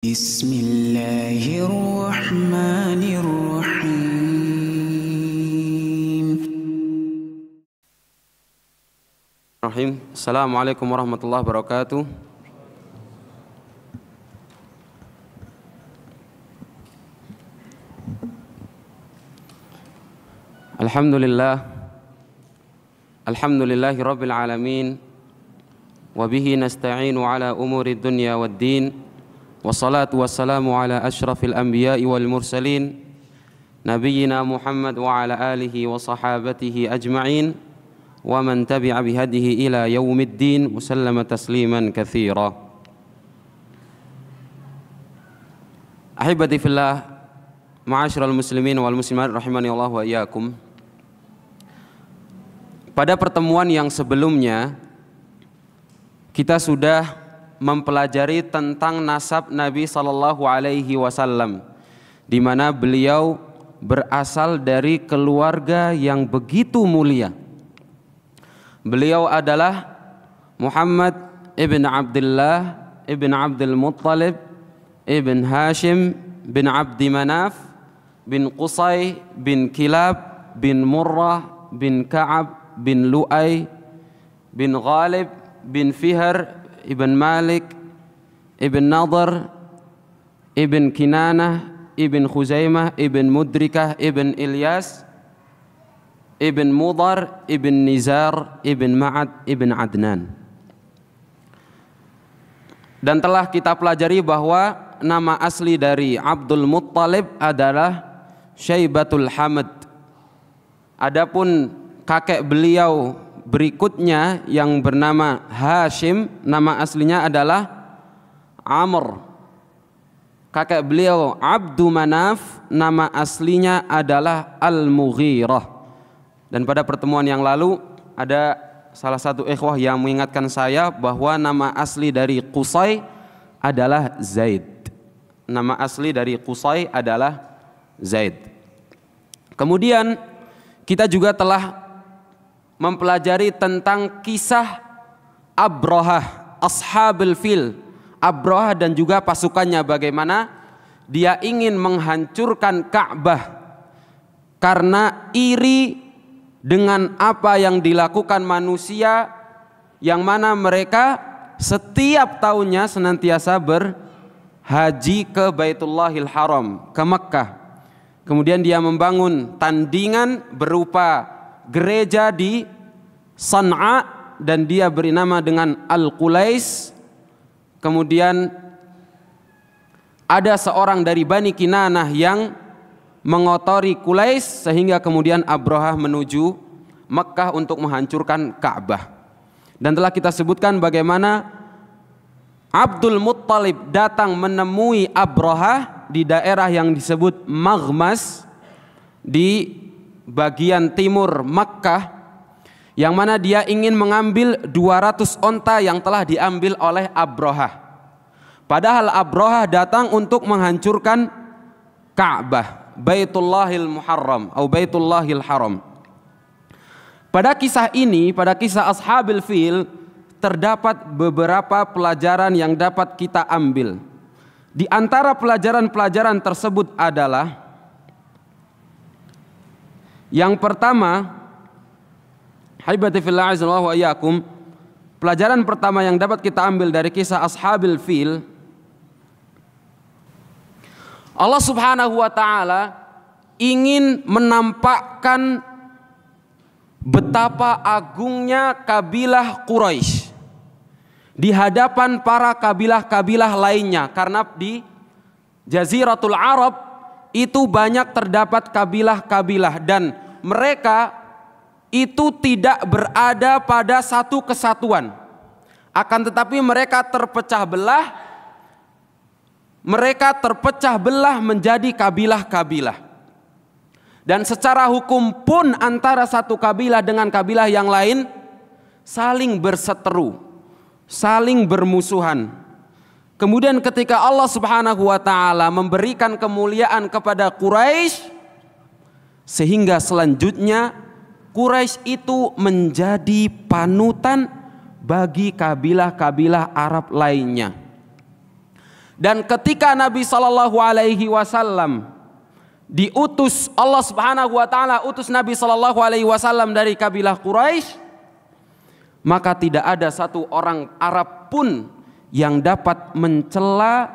Bismillahirrahmanirrahim. Assalamualaikum warahmatullahi wabarakatuh. Alhamdulillahi rabbil alamin. Wabihi nasta'inu ala umuri dunya waddin. Wassalatu wassalamu ala ashrafil anbiya'i wal mursalin, nabiyyina Muhammad wa ala alihi wa sahabatihi ajma'in, wa man tabi'a bihadihi ila yaumiddin, wa sallama tasliman katsira. Ahibati fillah, ma'asyiral muslimin wal muslimat rahimani Allah wa iyyakum. Pada pertemuan yang sebelumnya kita sudah mempelajari tentang nasab Nabi sallallahu alaihi wasallam, di mana beliau berasal dari keluarga yang begitu mulia. Beliau adalah Muhammad ibn Abdullah ibn Abdul Muttalib ibn Hashim bin Abdi Manaf bin Qusay bin Kilab bin Murrah bin Ka'ab bin Lu'ay bin Ghalib bin Fihr ibn Malik ibn Nadhr ibn Kinanah ibn Khuzaimah ibn Mudrikah ibn Ilyas ibn Mudar ibn Nizar ibn Ma'ad ibn Adnan. Dan telah kita pelajari bahwa nama asli dari Abdul Muttalib adalah Syaibatul Hamd. Adapun kakek beliau berikutnya yang bernama Hashim, nama aslinya adalah Amr. Kakek beliau Abdu Manaf, nama aslinya adalah Al-Mughirah. Dan pada pertemuan yang lalu ada salah satu ikhwah yang mengingatkan saya bahwa nama asli dari Qusay adalah Zaid. Nama asli dari Qusay adalah Zaid. Kemudian kita juga telah mempelajari tentang kisah Abrahah, Ashabil Fil, Abrahah dan juga pasukannya, bagaimana dia ingin menghancurkan Ka'bah karena iri dengan apa yang dilakukan manusia, yang mana mereka setiap tahunnya senantiasa berhaji ke Baitullahil Haram, ke Mekkah. Kemudian dia membangun tandingan berupa gereja di San'a dan dia beri nama dengan Al-Qulais. Kemudian ada seorang dari Bani Kinanah yang mengotori Qulais, sehingga kemudian Abrahah menuju Mekkah untuk menghancurkan Ka'bah. Dan telah kita sebutkan bagaimana Abdul Muttalib datang menemui Abrahah di daerah yang disebut Maghmas di bagian timur Makkah, yang mana dia ingin mengambil 200 onta yang telah diambil oleh Abrahah. Padahal Abrahah datang untuk menghancurkan Ka'bah, Baitullahil Muharram atau Baitullahil Haram. Pada kisah ini, pada kisah Ashabil Fil, terdapat beberapa pelajaran yang dapat kita ambil. Di antara pelajaran-pelajaran tersebut adalah yang pertama, haibati fillah azallahu wa iyyakum, pelajaran pertama yang dapat kita ambil dari kisah Ashabil Fil, Allah Subhanahu wa taala ingin menampakkan betapa agungnya kabilah Quraisy di hadapan para kabilah-kabilah lainnya, karena di Jaziratul Arab itu banyak terdapat kabilah-kabilah dan mereka itu tidak berada pada satu kesatuan. Akan tetapi mereka terpecah belah. Mereka terpecah belah menjadi kabilah-kabilah. Dan secara hukum pun antara satu kabilah dengan kabilah yang lain saling berseteru, saling bermusuhan. Kemudian ketika Allah Subhanahu wa taala memberikan kemuliaan kepada Quraisy, sehingga selanjutnya Quraisy itu menjadi panutan bagi kabilah-kabilah Arab lainnya. Dan ketika Nabi Shallallahu Alaihi Wasallam diutus Allah Subhanahu Wa Taala, utus Nabi Shallallahu Alaihi Wasallam dari kabilah Quraisy, maka tidak ada satu orang Arab pun yang dapat mencela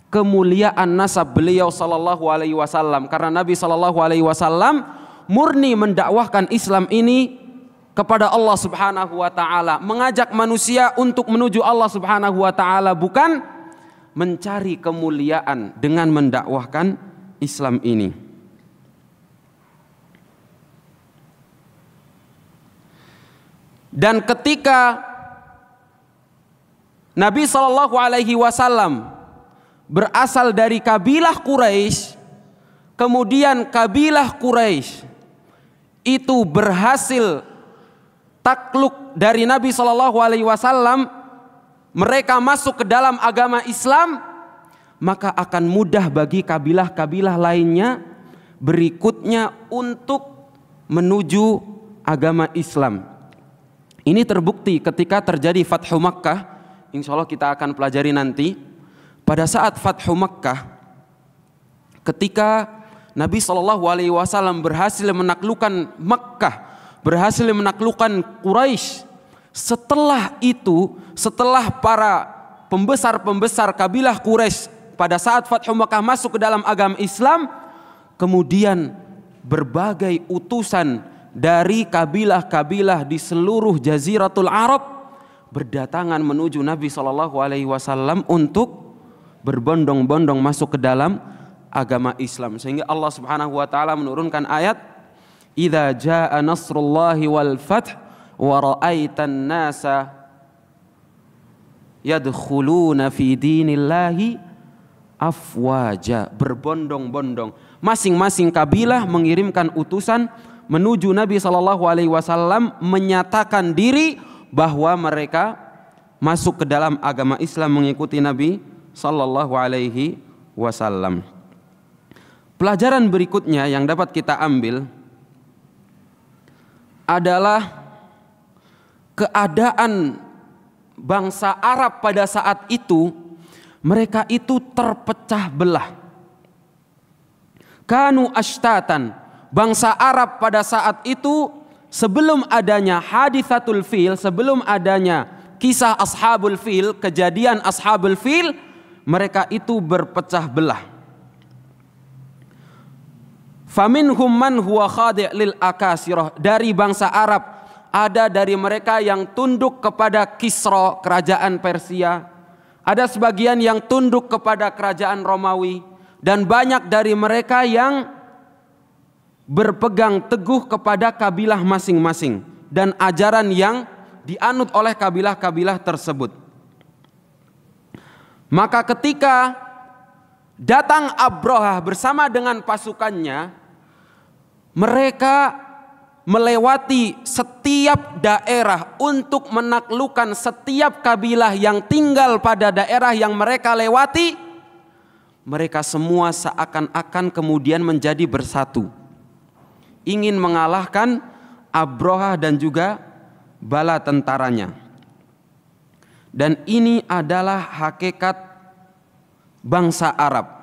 kemuliaan nasab beliau Shallallahu Alaihi Wasallam, karena Nabi Shallallahu Alaihi Wasallam murni mendakwahkan Islam ini kepada Allah Subhanahu Wa Taala, mengajak manusia untuk menuju Allah Subhanahu Wa Taala, bukan mencari kemuliaan dengan mendakwahkan Islam ini. Dan ketika Nabi Shallallahu Alaihi Wasallam berasal dari kabilah Quraisy, kemudian kabilah Quraisy itu berhasil takluk dari Nabi Shallallahu Alaihi Wasallam, mereka masuk ke dalam agama Islam, maka akan mudah bagi kabilah-kabilah lainnya berikutnya untuk menuju agama Islam. Ini terbukti ketika terjadi Fathu Makkah. Insya Allah kita akan pelajari nanti. Pada saat Fathu Makkah, ketika Nabi SAW berhasil menaklukkan Makkah, berhasil menaklukkan Quraisy, setelah itu, setelah para pembesar-pembesar kabilah Quraisy pada saat Fathu Makkah masuk ke dalam agama Islam, kemudian berbagai utusan dari kabilah-kabilah di seluruh Jaziratul Arab berdatangan menuju Nabi SAW untuk berbondong-bondong masuk ke dalam agama Islam, sehingga Allah Subhanahu wa taala menurunkan ayat idza jaa nasrullahi wal fath wa ra'aitan nasa yadkhuluna fi dinillahi afwaja, berbondong-bondong. Masing-masing kabilah mengirimkan utusan menuju Nabi SAW, menyatakan diri bahwa mereka masuk ke dalam agama Islam, mengikuti Nabi SAW. Pelajaran berikutnya yang dapat kita ambil adalah keadaan bangsa Arab pada saat itu. Mereka itu terpecah belah. Kanu ashtatan. Bangsa Arab pada saat itu, sebelum adanya hadithatul fil, sebelum adanya kisah ashabul fil, kejadian ashabul fil, mereka itu berpecah belah. Faminhum man huwa khadi' lil akasirah. Dari bangsa Arab ada dari mereka yang tunduk kepada Kisra, kerajaan Persia. Ada sebagian yang tunduk kepada kerajaan Romawi, dan banyak dari mereka yang berpegang teguh kepada kabilah masing-masing dan ajaran yang dianut oleh kabilah-kabilah tersebut. Maka ketika datang Abrahah bersama dengan pasukannya, mereka melewati setiap daerah untuk menaklukkan setiap kabilah yang tinggal pada daerah yang mereka lewati. Mereka semua seakan-akan kemudian menjadi bersatu, ingin mengalahkan Abrahah dan juga bala tentaranya. Dan ini adalah hakikat bangsa Arab.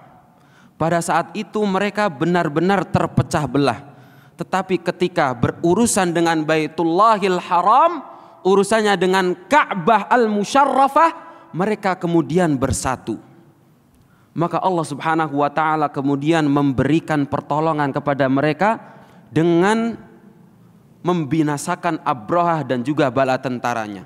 Pada saat itu mereka benar-benar terpecah belah. Tetapi ketika berurusan dengan Baitullahil Haram, urusannya dengan Ka'bah Al-Musyarrafah, mereka kemudian bersatu. Maka Allah Subhanahu wa taala kemudian memberikan pertolongan kepada mereka dengan membinasakan Abrahah dan juga bala tentaranya.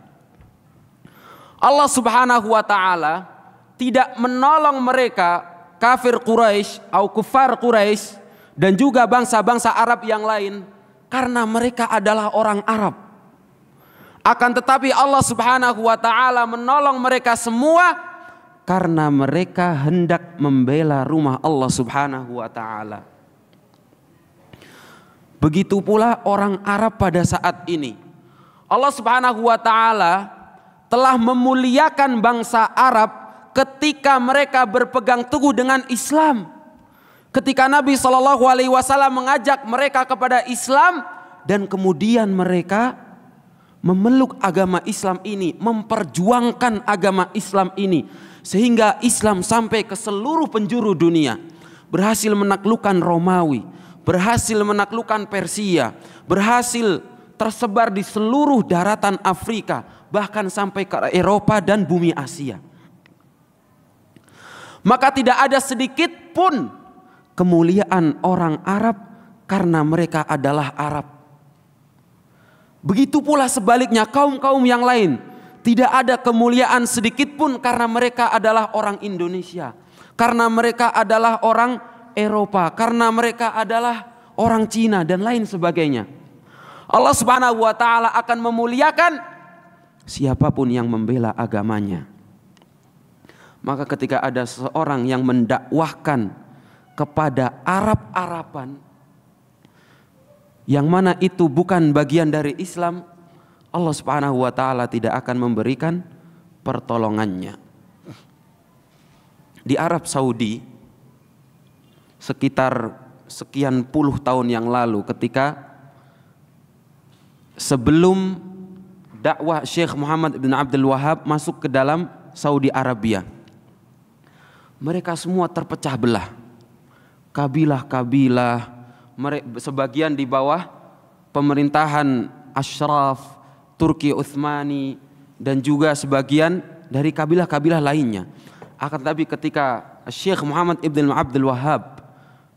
Allah Subhanahu wa taala tidak menolong mereka kafir Quraisy atau kufar Quraisy dan juga bangsa-bangsa Arab yang lain karena mereka adalah orang Arab. Akan tetapi Allah Subhanahu wa taala menolong mereka semua karena mereka hendak membela rumah Allah Subhanahu wa taala. Begitu pula orang Arab pada saat ini. Allah Subhanahu wa taala telah memuliakan bangsa Arab ketika mereka berpegang teguh dengan Islam. Ketika Nabi SAW mengajak mereka kepada Islam dan kemudian mereka memeluk agama Islam ini, memperjuangkan agama Islam ini sehingga Islam sampai ke seluruh penjuru dunia, berhasil menaklukkan Romawi, berhasil menaklukkan Persia, berhasil tersebar di seluruh daratan Afrika, bahkan sampai ke Eropa dan bumi Asia. Maka tidak ada sedikit pun kemuliaan orang Arab karena mereka adalah Arab. Begitu pula sebaliknya kaum-kaum yang lain, tidak ada kemuliaan sedikit pun karena mereka adalah orang Indonesia, karena mereka adalah orang Eropa, karena mereka adalah orang Cina dan lain sebagainya. Allah Subhanahu wa taala akan memuliakan siapapun yang membela agamanya. Maka ketika ada seorang yang mendakwahkan kepada Arab-Araban yang mana itu bukan bagian dari Islam, Allah Subhanahu wa taala tidak akan memberikan pertolongannya. Di Arab Saudi sekitar sekian puluh tahun yang lalu, ketika sebelum dakwah Syekh Muhammad bin Abdul Wahab masuk ke dalam Saudi Arabia, mereka semua terpecah belah. Kabilah-kabilah, sebagian di bawah pemerintahan Ashraf, Turki Utsmani, dan juga sebagian dari kabilah-kabilah lainnya. Akan tetapi ketika Syekh Muhammad ibn Abdul Wahab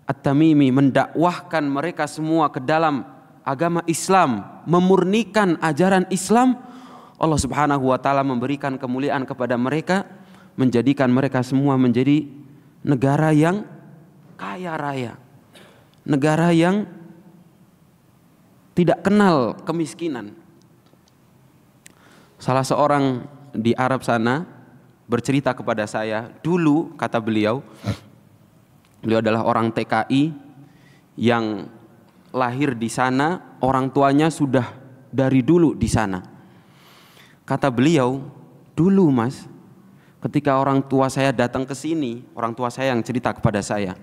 At-Tamimi mendakwahkan mereka semua ke dalam agama Islam, memurnikan ajaran Islam, Allah Subhanahu wa taala memberikan kemuliaan kepada mereka, menjadikan mereka semua menjadi negara yang kaya raya, negara yang tidak kenal kemiskinan. Salah seorang di Arab sana bercerita kepada saya, dulu kata beliau adalah orang TKI yang lahir di sana, orang tuanya sudah dari dulu di sana. Kata beliau, dulu Mas, ketika orang tua saya datang ke sini, orang tua saya yang cerita kepada saya,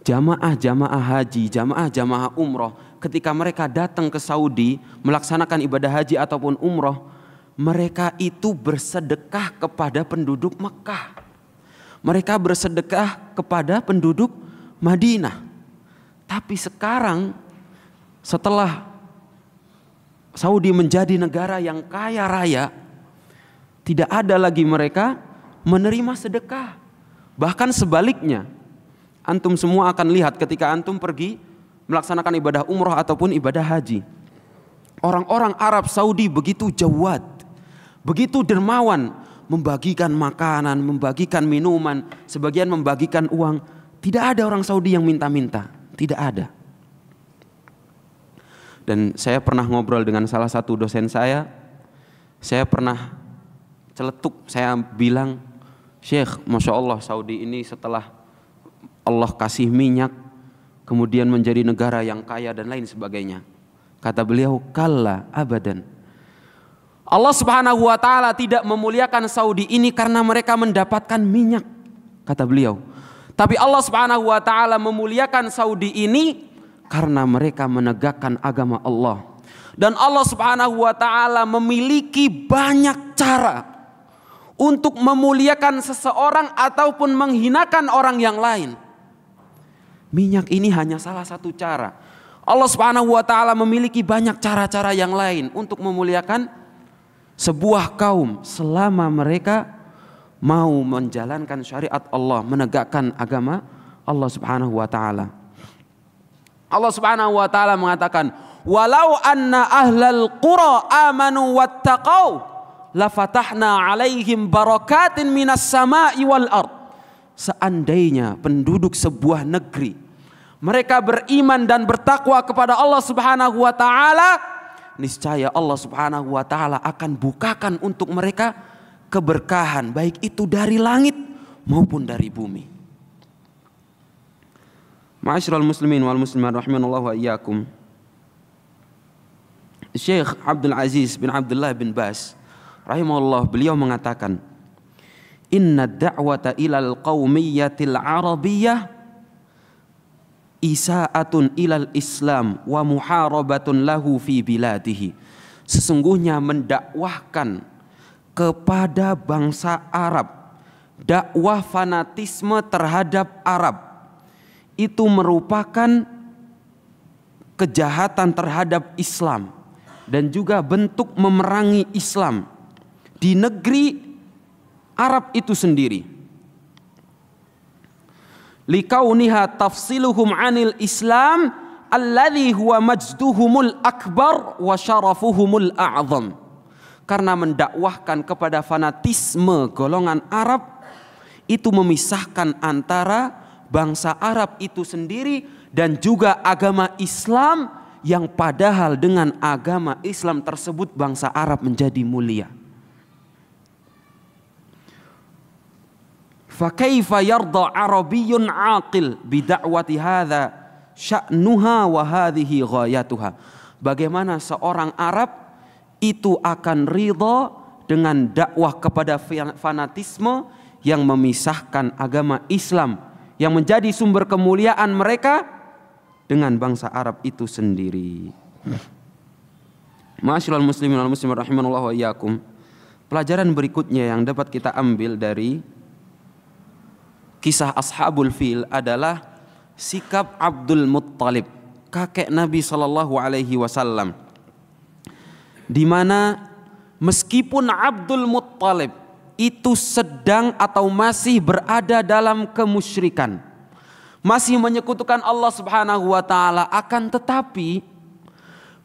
jamaah-jamaah haji, jamaah-jamaah umroh, ketika mereka datang ke Saudi melaksanakan ibadah haji ataupun umroh, mereka itu bersedekah kepada penduduk Mekah. Mereka bersedekah kepada penduduk Madinah. Tapi sekarang setelah Saudi menjadi negara yang kaya raya, tidak ada lagi mereka menerima sedekah. Bahkan sebaliknya, antum semua akan lihat ketika antum pergi melaksanakan ibadah umroh ataupun ibadah haji, orang-orang Arab Saudi begitu jawad, begitu dermawan, membagikan makanan, membagikan minuman, sebagian membagikan uang. Tidak ada orang Saudi yang minta-minta, tidak ada. Dan saya pernah ngobrol dengan salah satu dosen saya pernah celetuk, saya bilang, Syekh, Masya Allah Saudi ini setelah Allah kasih minyak, kemudian menjadi negara yang kaya dan lain sebagainya. Kata beliau, kalla abadan. Allah Subhanahu wa taala tidak memuliakan Saudi ini karena mereka mendapatkan minyak, kata beliau. Tapi Allah Subhanahu wa taala memuliakan Saudi ini karena mereka menegakkan agama Allah. Dan Allah Subhanahu wa taala memiliki banyak cara untuk memuliakan seseorang ataupun menghinakan orang yang lain. Minyak ini hanya salah satu cara. Allah Subhanahu wa taala memiliki banyak cara-cara yang lain untuk memuliakan sebuah kaum selama mereka mau menjalankan syariat Allah, menegakkan agama Allah Subhanahu wa taala. Allah Subhanahu wa taala mengatakan, "Walau anna ahlal qura amanu wattaqau lafatahna 'alaihim barakatin minas sama'i wal ard." Seandainya penduduk sebuah negeri mereka beriman dan bertakwa kepada Allah Subhanahu wa taala, niscaya Allah Subhanahu wa taala akan bukakan untuk mereka keberkahan, baik itu dari langit maupun dari bumi. Ma'asyiral muslimin wal muslimat rahimanallahu wa iyyakum. Syekh Abdul Aziz bin Abdullah bin Baz rahimahullah, beliau mengatakan, inna da'wata ilal qawmiyatil arabiyyah isaatun ilal Islam wa muharabatun lahu fi biladihi. Sesungguhnya mendakwahkan kepada bangsa Arab dakwah fanatisme terhadap Arab itu merupakan kejahatan terhadap Islam dan juga bentuk memerangi Islam di negeri Arab itu sendiri. Likauniha tafsiluhum 'anil Islam alladhi huwa majduhumul akbar wa syarafuhumul a'zam. Karena mendakwahkan kepada fanatisme golongan Arab itu memisahkan antara bangsa Arab itu sendiri dan juga agama Islam, yang padahal dengan agama Islam tersebut bangsa Arab menjadi mulia. Fa kaifa yarda arabiyyun aqil bi da'wati hadza sya'nuha wa hadhihi ghayatuha. Bagaimana seorang Arab itu akan ridha dengan dakwah kepada fanatisme yang memisahkan agama Islam yang menjadi sumber kemuliaan mereka dengan bangsa Arab itu sendiri. Ma'asyiral muslimin wal muslimat rahimanallahu wa iyyakum. Pelajaran berikutnya yang dapat kita ambil dari kisah Ashabul Fil adalah sikap Abdul Muttalib, kakek Nabi Shallallahu Alaihi Wasallam, di mana meskipun Abdul Muttalib itu sedang atau masih berada dalam kemusyrikan, masih menyekutukan Allah Subhanahu Wa Taala, akan tetapi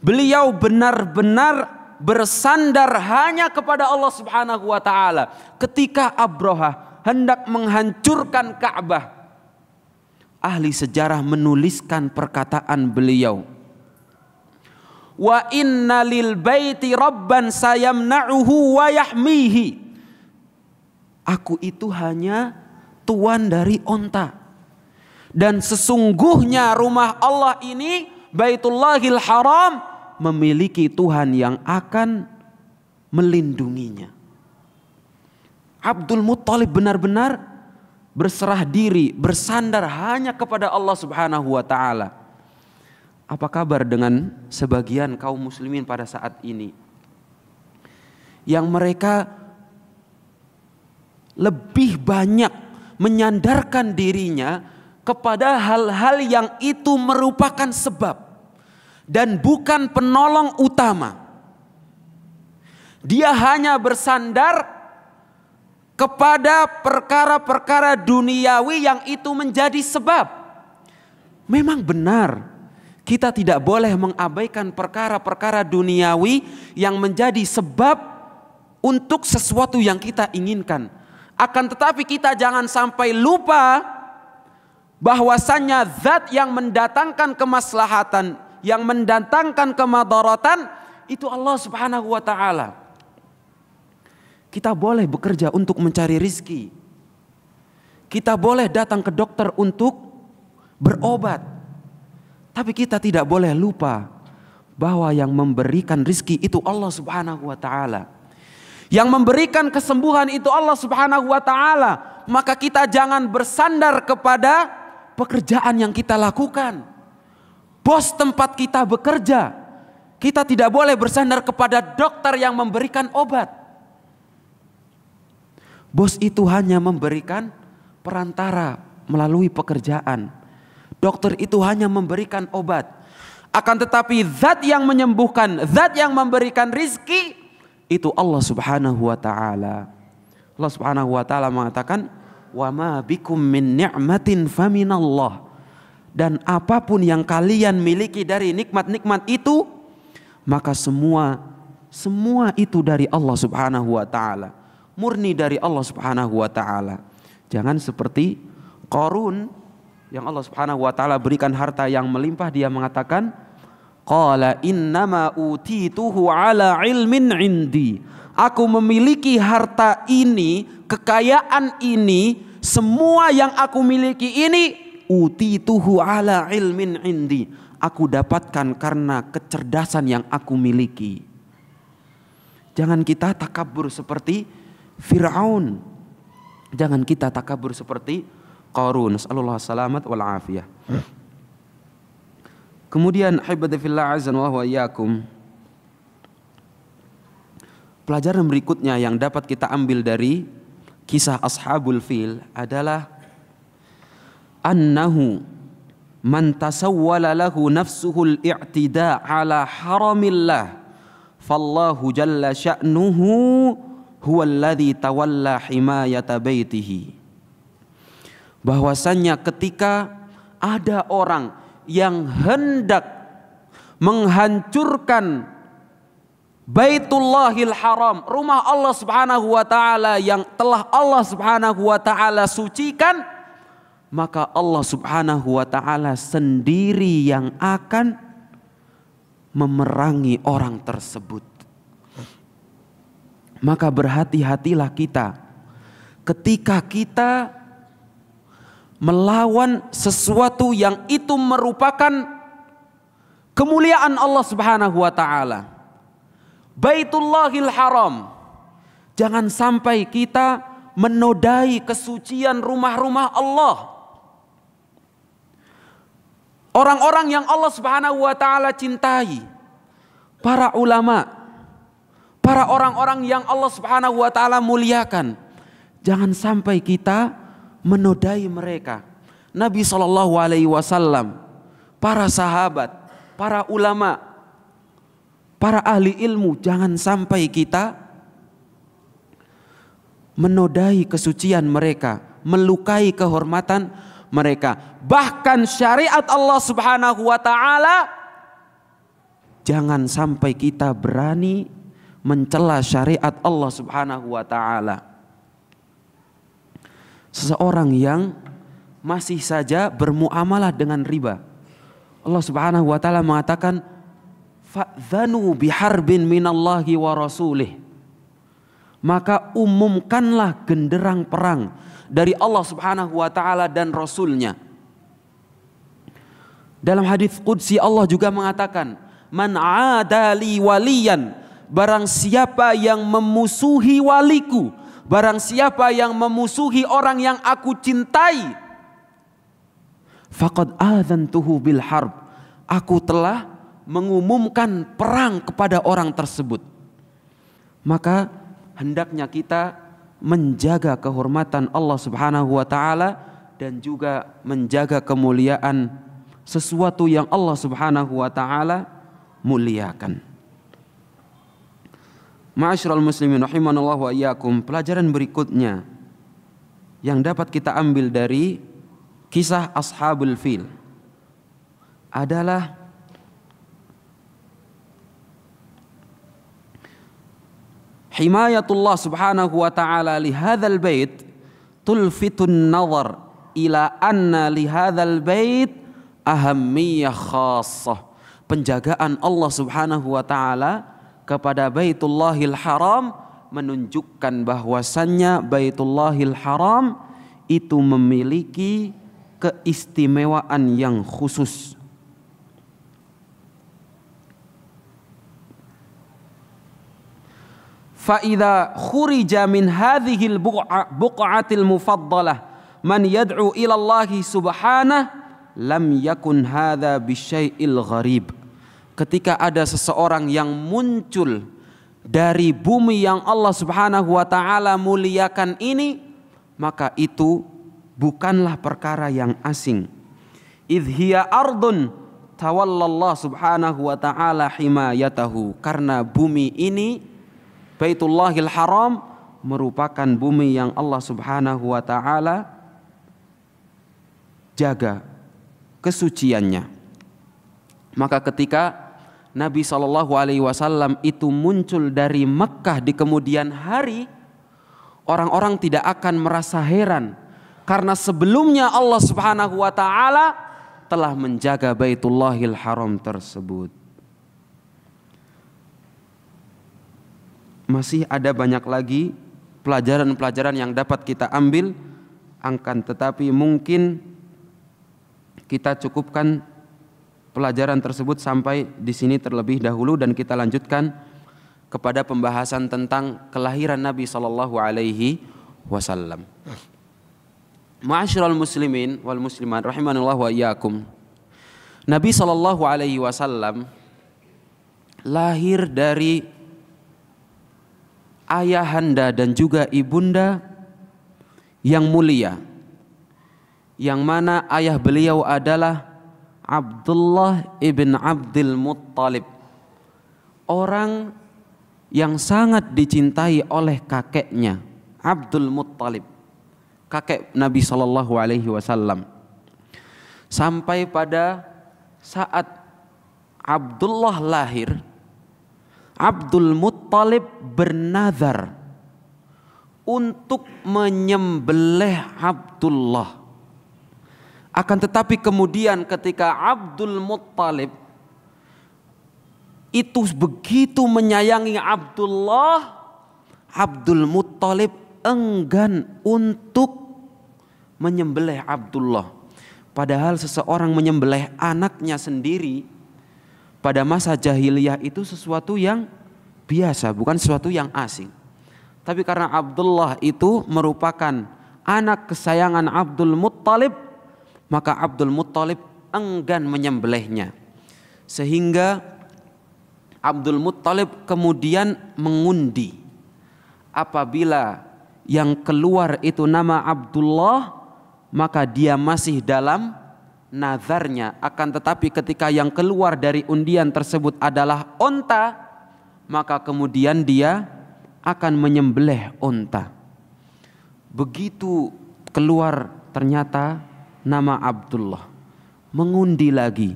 beliau benar-benar bersandar hanya kepada Allah Subhanahu Wa Taala. Ketika Abraha hendak menghancurkan Ka'bah, ahli sejarah menuliskan perkataan beliau, wa inna lil baiti rabban sayamna'uhu wa yahmihi. Aku itu hanya tuan dari onta, dan sesungguhnya rumah Allah ini, Baitullahil Haram, memiliki Tuhan yang akan melindunginya. Abdul Muttalib benar-benar berserah diri, bersandar hanya kepada Allah Subhanahu wa Ta'ala. Apa kabar dengan sebagian kaum muslimin pada saat ini, yang mereka lebih banyak menyandarkan dirinya kepada hal-hal yang itu merupakan sebab dan bukan penolong utama. Dia hanya bersandar kepada perkara-perkara duniawi yang itu menjadi sebab. Memang benar, kita tidak boleh mengabaikan perkara-perkara duniawi yang menjadi sebab untuk sesuatu yang kita inginkan. Akan tetapi kita jangan sampai lupa bahwasannya zat yang mendatangkan kemaslahatan, yang mendatangkan kemadaratan, itu Allah Subhanahu wa Ta'ala. Kita boleh bekerja untuk mencari rizki, kita boleh datang ke dokter untuk berobat, tapi kita tidak boleh lupa bahwa yang memberikan rizki itu Allah Subhanahu wa Ta'ala, yang memberikan kesembuhan itu Allah Subhanahu wa Ta'ala. Maka kita jangan bersandar kepada pekerjaan yang kita lakukan, bos tempat kita bekerja. Kita tidak boleh bersandar kepada dokter yang memberikan obat. Bos itu hanya memberikan perantara melalui pekerjaan. Dokter itu hanya memberikan obat. Akan tetapi zat yang menyembuhkan, zat yang memberikan rizki, itu Allah Subhanahu wa Ta'ala. Allah Subhanahu wa Ta'ala mengatakan, wa ma bikum min ni'matin faminallah. Dan apapun yang kalian miliki dari nikmat-nikmat itu, maka semua itu dari Allah Subhanahu wa Ta'ala, murni dari Allah Subhanahu wa Ta'ala. Jangan seperti Qarun yang Allah Subhanahu wa Ta'ala berikan harta yang melimpah, dia mengatakan, qala innama utituhu ala ilmin indi. Aku memiliki harta ini, kekayaan ini, semua yang aku miliki ini, utituhu ala ilmin indi. Aku dapatkan karena kecerdasan yang aku miliki. Jangan kita takabur seperti Fir'aun. Jangan kita takabur seperti Qarun. Nasallallahu salamat wal afiyah. Kemudian hibadi fillah azan wa iyyakum. Pelajaran berikutnya yang dapat kita ambil dari kisah Ashabul Fil adalah annahu man tasawwala lahu nafsuhul i'tida' ala haramillah fallahu jalla sya'nuhu huwallazi tawalla himayata baitihi. Bahwasannya ketika ada orang yang hendak menghancurkan Baitullahil Haram, rumah Allah Subhanahu wa taala yang telah Allah Subhanahu wa taala sucikan, maka Allah Subhanahu wa taala sendiri yang akan memerangi orang tersebut. Maka berhati-hatilah kita ketika kita melawan sesuatu yang itu merupakan kemuliaan Allah Subhanahu wa taala. Baitullahil Haram. Jangan sampai kita menodai kesucian rumah-rumah Allah. Orang-orang yang Allah Subhanahu wa taala cintai, para ulama, para orang-orang yang Allah Subhanahu wa taala muliakan, jangan sampai kita menodai mereka. Nabi SAW, para sahabat, para ulama, para ahli ilmu, jangan sampai kita menodai kesucian mereka, melukai kehormatan mereka. Bahkan syariat Allah Subhanahu wa taala, jangan sampai kita berani mencela syariat Allah Subhanahu wa taala. Seseorang yang masih saja bermuamalah dengan riba, Allah Subhanahu wa taala mengatakan fa'dhanu biharbin minallahi wa rasulih. Maka umumkanlah genderang perang dari Allah Subhanahu wa taala dan Rasulnya. Dalam hadis qudsi Allah juga mengatakan, man adali waliyan, barang siapa yang memusuhi waliku, barang siapa yang memusuhi orang yang aku cintai, faqad adzantuhu bil harb, aku telah mengumumkan perang kepada orang tersebut. Maka hendaknya kita menjaga kehormatan Allah Subhanahu wa taala dan juga menjaga kemuliaan sesuatu yang Allah Subhanahu wa taala muliakan. Ma'asyiral muslimin rahimanallahu wa iyyakum, pelajaran berikutnya yang dapat kita ambil dari kisah Ashabul Fil adalah himayatullah Subhanahu wa ta'ala li hadzal bait tulfitun nazar ila anna li hadzal bait ahammiyah khassah. Penjagaan Allah Subhanahu wa ta'ala kepada Baitullahil Haram menunjukkan bahwasannya Baitullahil Haram itu memiliki keistimewaan yang khusus. فَإِذَا خُرِجَ مِنْ هَذِهِ الْبُقْعَةِ الْمُفَضَّلَةِ مَنْ يَدْعُو إِلَى اللَّهِ سُبْحَانَهُ لَمْ يَكُنْ هَذَا بِالشَّيْءِ الْغَرِيبِ. Ketika ada seseorang yang muncul dari bumi yang Allah Subhanahu wa taala muliakan ini, maka itu bukanlah perkara yang asing. إِذْ هِيَ أَرْضٌ تَوَلَّى اللَّهُ سُبْحَانَهُ وَتَعَالَى حِمَايَتَهُ. Karena bumi ini, Baitullahil Haram, merupakan bumi yang Allah Subhanahu wa taala jaga kesuciannya. Maka ketika Nabi SAW itu muncul dari Mekkah di kemudian hari, orang-orang tidak akan merasa heran karena sebelumnya Allah Subhanahu wa taala telah menjaga Baitullahil Haram tersebut. Masih ada banyak lagi pelajaran-pelajaran yang dapat kita ambil, akan tetapi mungkin kita cukupkan pelajaran tersebut sampai di sini terlebih dahulu dan kita lanjutkan kepada pembahasan tentang kelahiran Nabi sallallahu alaihi wasallam. Ma'asyiral muslimin wal muslimat rahimanallah wa iyyakum. Nabi sallallahu alaihi wasallam lahir dari ayahanda dan juga ibunda yang mulia, yang mana ayah beliau adalah Abdullah ibn Abdul Muttalib, orang yang sangat dicintai oleh kakeknya Abdul Muttalib, kakek Nabi Shallallahu Alaihi Wasallam. Sampai pada saat Abdullah lahir, Abdul Muttalib bernazar untuk menyembelih Abdullah. Akan tetapi kemudian ketika Abdul Muttalib itu begitu menyayangi Abdullah, Abdul Muttalib enggan untuk menyembelih Abdullah. Padahal seseorang menyembelih anaknya sendiri pada masa jahiliyah itu sesuatu yang biasa, bukan sesuatu yang asing. Tapi karena Abdullah itu merupakan anak kesayangan Abdul Muttalib, maka Abdul Muttalib enggan menyembelihnya. Sehingga Abdul Muttalib kemudian mengundi, apabila yang keluar itu nama Abdullah, maka dia masih dalam nazarnya. Akan tetapi ketika yang keluar dari undian tersebut adalah onta, maka kemudian dia akan menyembelih onta. Begitu keluar ternyata nama Abdullah, mengundi lagi.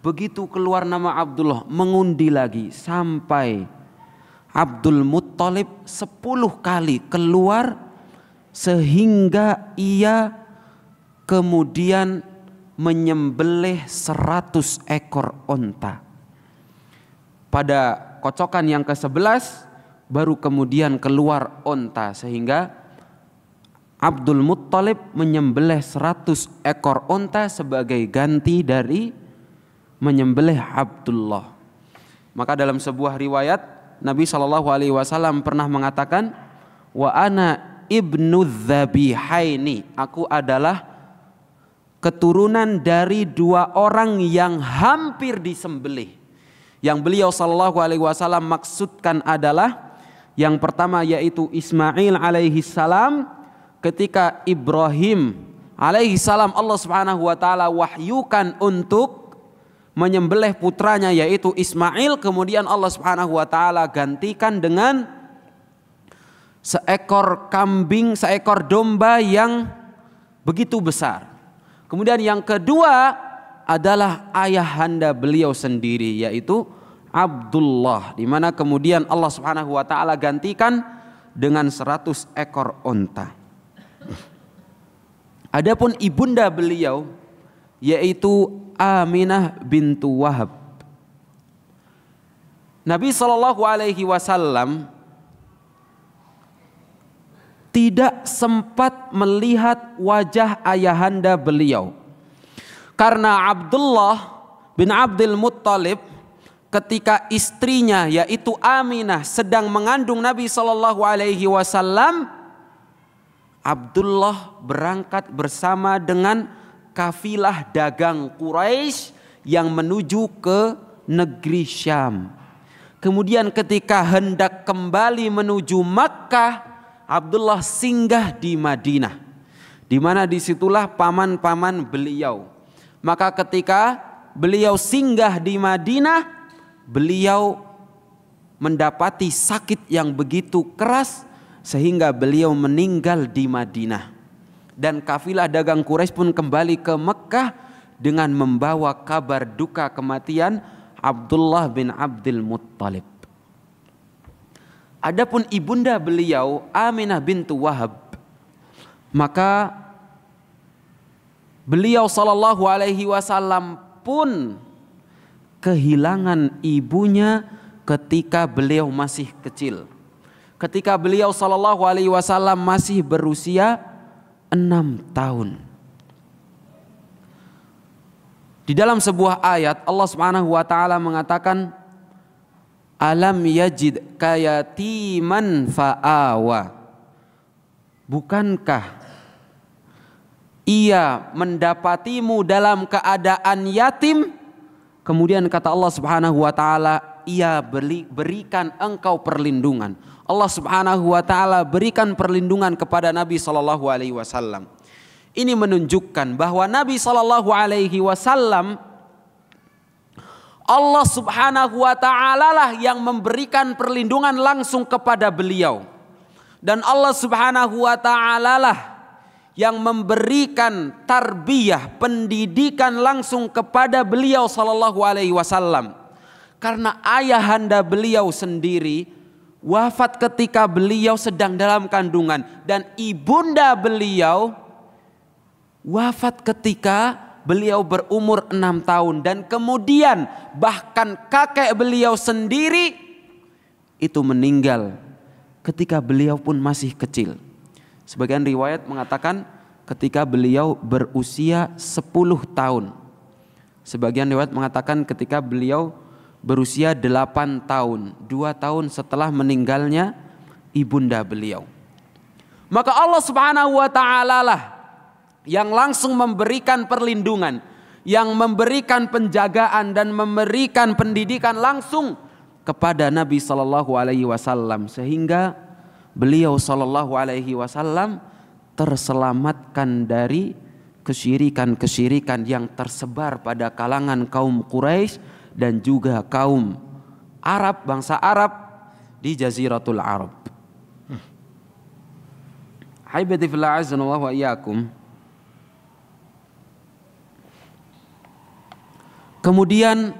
Begitu keluar nama Abdullah, mengundi lagi, sampai Abdul Muttalib 10 kali keluar, sehingga ia kemudian menyembelih 100 ekor onta. Pada kocokan yang ke-11 baru kemudian keluar onta, sehingga Abdul Muttalib menyembelih 100 ekor onta sebagai ganti dari menyembelih Abdullah. Maka dalam sebuah riwayat Nabi SAW pernah mengatakan, wa ana ibnu dzabihaini, aku adalah keturunan dari 2 orang yang hampir disembelih. Yang beliau SAW maksudkan adalah yang pertama yaitu Ismail alaihi salam, ketika Ibrahim alaihi salam Allah Subhanahu wa taala wahyukan untuk menyembelih putranya yaitu Ismail, kemudian Allah Subhanahu wa taala gantikan dengan seekor kambing, seekor domba yang begitu besar. Kemudian yang kedua adalah ayahanda beliau sendiri yaitu Abdullah, di mana kemudian Allah Subhanahu wa taala gantikan dengan 100 ekor onta. Adapun ibunda beliau yaitu Aminah bintu Wahab. Nabi Shallallahu Alaihi Wasallam tidak sempat melihat wajah ayahanda beliau, karena Abdullah bin Abdul Muttalib ketika istrinya yaitu Aminah sedang mengandung Nabi Shallallahu Alaihi Wasallam, Abdullah berangkat bersama dengan kafilah dagang Quraisy yang menuju ke negeri Syam. Kemudian ketika hendak kembali menuju Makkah, Abdullah singgah di Madinah, di mana disitulah paman-paman beliau. Maka ketika beliau singgah di Madinah, beliau mendapati sakit yang begitu keras sehingga beliau meninggal di Madinah. Dan kafilah dagang Quraisy pun kembali ke Mekah dengan membawa kabar duka kematian Abdullah bin Abdul Muttalib. Adapun ibunda beliau Aminah bintu Wahab, maka beliau sallallahu alaihi wasallam pun kehilangan ibunya ketika beliau masih kecil. Ketika beliau sallallahu alaihi wasallam masih berusia 6 tahun. Di dalam sebuah ayat Allah Subhanahu wa taala mengatakan, alam yajid kayatiman fa'awa. Bukankah ia mendapatimu dalam keadaan yatim? Kemudian kata Allah Subhanahu wa taala, ia berikan engkau perlindungan. Allah Subhanahu wa taala berikan perlindungan kepada Nabi sallallahu alaihi wasallam. Ini menunjukkan bahwa Nabi sallallahu alaihi wasallam Allah Subhanahu wa taala lah yang memberikan perlindungan langsung kepada beliau. Dan Allah Subhanahu wa taala lah yang memberikan tarbiyah, pendidikan langsung kepada beliau sallallahu alaihi wasallam. Karena ayahanda beliau sendiri wafat ketika beliau sedang dalam kandungan dan ibunda beliau wafat ketika beliau berumur 6 tahun dan kemudian bahkan kakek beliau sendiri itu meninggal ketika beliau pun masih kecil. Sebagian riwayat mengatakan ketika beliau berusia 10 tahun. Sebagian riwayat mengatakan ketika beliau berusia 8 tahun, 2 tahun setelah meninggalnya ibunda beliau. Maka Allah Subhanahu wa taala lah yang langsung memberikan perlindungan, yang memberikan penjagaan dan memberikan pendidikan langsung kepada Nabi sallallahu alaihi wasallam sehingga beliau sallallahu alaihi wasallam terselamatkan dari kesyirikan-kesyirikan yang tersebar pada kalangan kaum Quraisy dan juga kaum Arab, bangsa Arab di Jaziratul Arab. Haibati fillah azanallahu wa iyyakum. Kemudian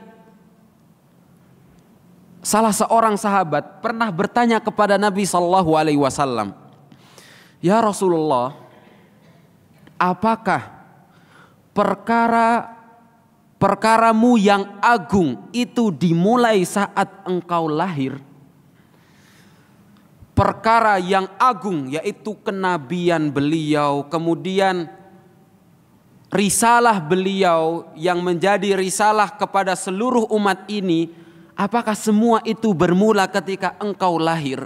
salah seorang sahabat pernah bertanya kepada Nabi sallallahu alaihi wasallam, "Ya Rasulullah, apakah perkaramu yang agung itu dimulai saat engkau lahir?" Perkara yang agung yaitu kenabian beliau, kemudian risalah beliau yang menjadi risalah kepada seluruh umat ini, apakah semua itu bermula ketika engkau lahir?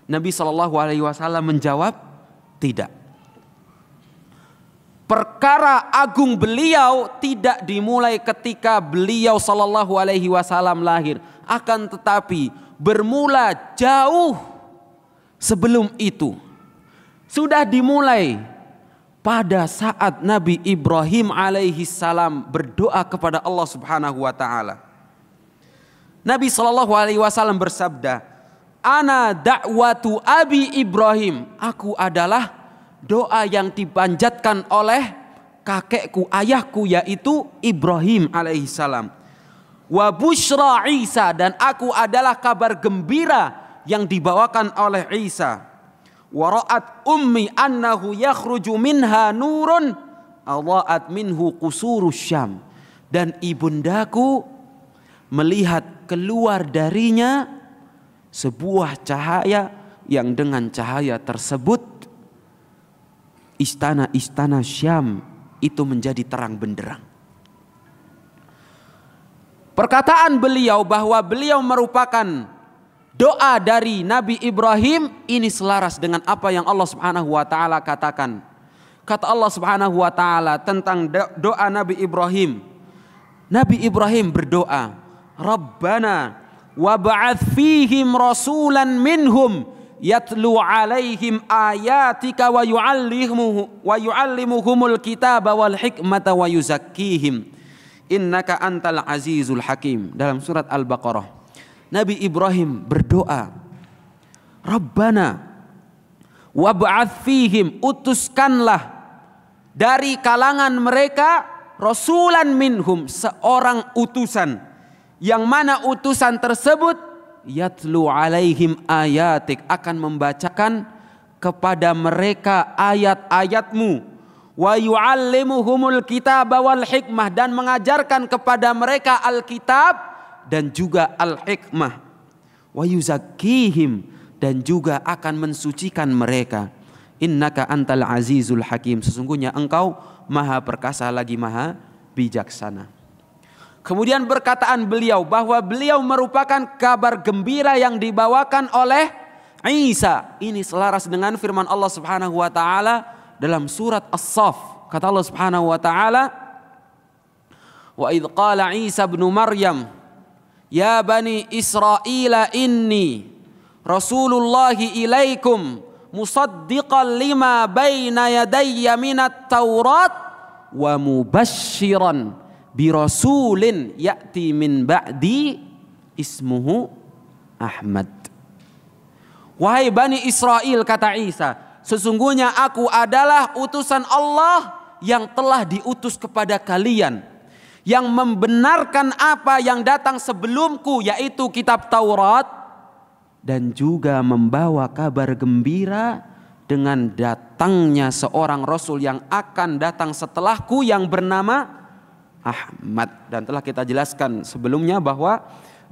Nabi sallallahu alaihi wasallam menjawab, tidak. Perkara agung beliau tidak dimulai ketika beliau sallallahu alaihi wasallam lahir, akan tetapi bermula jauh sebelum itu. Sudah dimulai pada saat Nabi Ibrahim alaihi salam berdoa kepada Allah Subhanahu wa taala. Nabi sallallahu alaihi wasallam bersabda, "Ana da'watu abi Ibrahim." Aku adalah doa yang dipanjatkan oleh kakekku, ayahku yaitu Ibrahim alaihi salam. Wa busyra Isa, dan aku adalah kabar gembira yang dibawakan oleh Isa. Wa ra'at ummi annahu yakhruju minha nurun adha'at minhu qusurus Syam, dan ibundaku melihat keluar darinya sebuah cahaya yang dengan cahaya tersebut istana-istana Syam itu menjadi terang benderang. Perkataan beliau bahwa beliau merupakan doa dari Nabi Ibrahim ini selaras dengan apa yang Allah Subhanahu wa taala katakan. Kata Allah Subhanahu wa taala tentang doa Nabi Ibrahim. Nabi Ibrahim berdoa, "Rabbana wab'ats fihim rasulan minhum yatlu 'alaihim ayatika wa yu'allimuhumul kitaba wal hikmata wa yuzakkihim innaka antal azizul hakim." Dalam surat Al-Baqarah, Nabi Ibrahim berdoa, Rabbana wab'ats fihim, utuskanlah dari kalangan mereka rasulan minhum, seorang utusan, yang mana utusan tersebut yatlu alaihim ayatik, akan membacakan kepada mereka ayat-ayatmu, wa yu'allimuhumul kitaba wal hikmah, dan mengajarkan kepada mereka Alkitab dan juga al-hikmah, wa yuzakkihim, dan juga akan mensucikan mereka. Innaka antal azizul hakim, sesungguhnya engkau maha perkasa lagi maha bijaksana. Kemudian perkataan beliau bahwa beliau merupakan kabar gembira yang dibawakan oleh Isa, ini selaras dengan firman Allah Subhanahu wa taala dalam surat As-Saff. Kata Allah Subhanahu wa taala, wa idh qala Isa ibn Maryam ya bani Israila inni rasulullahi ilaikum musaddiqan lima baina yadayya minat taurat wa mubashiran birasulin ya'ti min ba'di ismuhu Ahmad. Wahai Bani Israel, kata Isa, sesungguhnya aku adalah utusan Allah yang telah diutus kepada kalian, yang membenarkan apa yang datang sebelumku, yaitu kitab Taurat, dan juga membawa kabar gembira dengan datangnya seorang Rasul yang akan datang setelahku yang bernama Ahmad. Dan telah kita jelaskan sebelumnya bahwa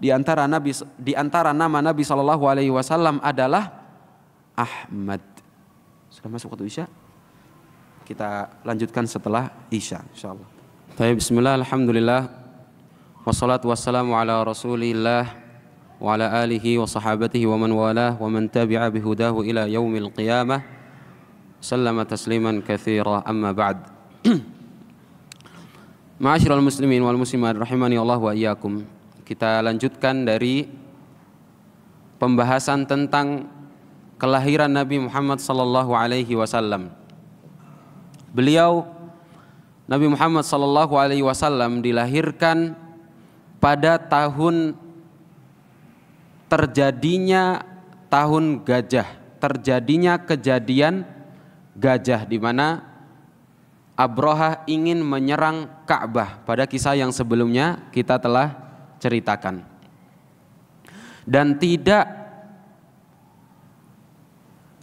di antara nama Nabi SAW adalah Ahmad. Sudah masuk waktu Isya? Kita lanjutkan setelah Isya, insyaallah. Baik, bismillah, alhamdulillah, wassalatu wassalamu ala rasulillah wa ala alihi wa sahabatihi wa man walah wa man tabi'a bihudahu ila yaumil qiyamah, sallama tasliman katsira, amma ba'd. Ma'asyiral muslimin wal muslimat rahimani Allah wa iyyakum. Kita lanjutkan dari pembahasan tentang kelahiran Nabi Muhammad sallallahu alaihi wasallam. Beliau Nabi Muhammad sallallahu alaihi wasallam dilahirkan pada tahun terjadinya tahun gajah, terjadinya kejadian gajah di mana Abrahah ingin menyerang Ka'bah. Pada kisah yang sebelumnya kita telah ceritakan. Dan tidak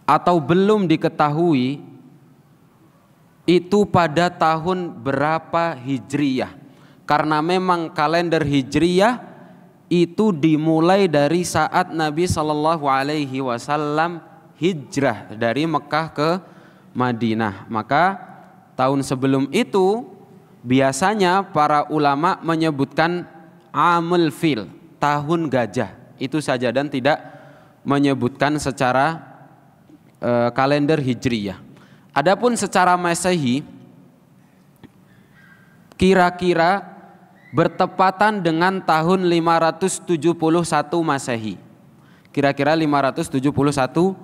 atau belum diketahui itu pada tahun berapa Hijriyah, karena memang kalender Hijriyah itu dimulai dari saat Nabi Shallallahu Alaihi Wasallam hijrah dari Mekah ke Madinah. Maka tahun sebelum itu biasanya para ulama menyebutkan Amul Fil, tahun gajah, itu saja, dan tidak menyebutkan secara kalender Hijriyah. Adapun secara Masehi kira-kira bertepatan dengan tahun 571 Masehi. Kira-kira 571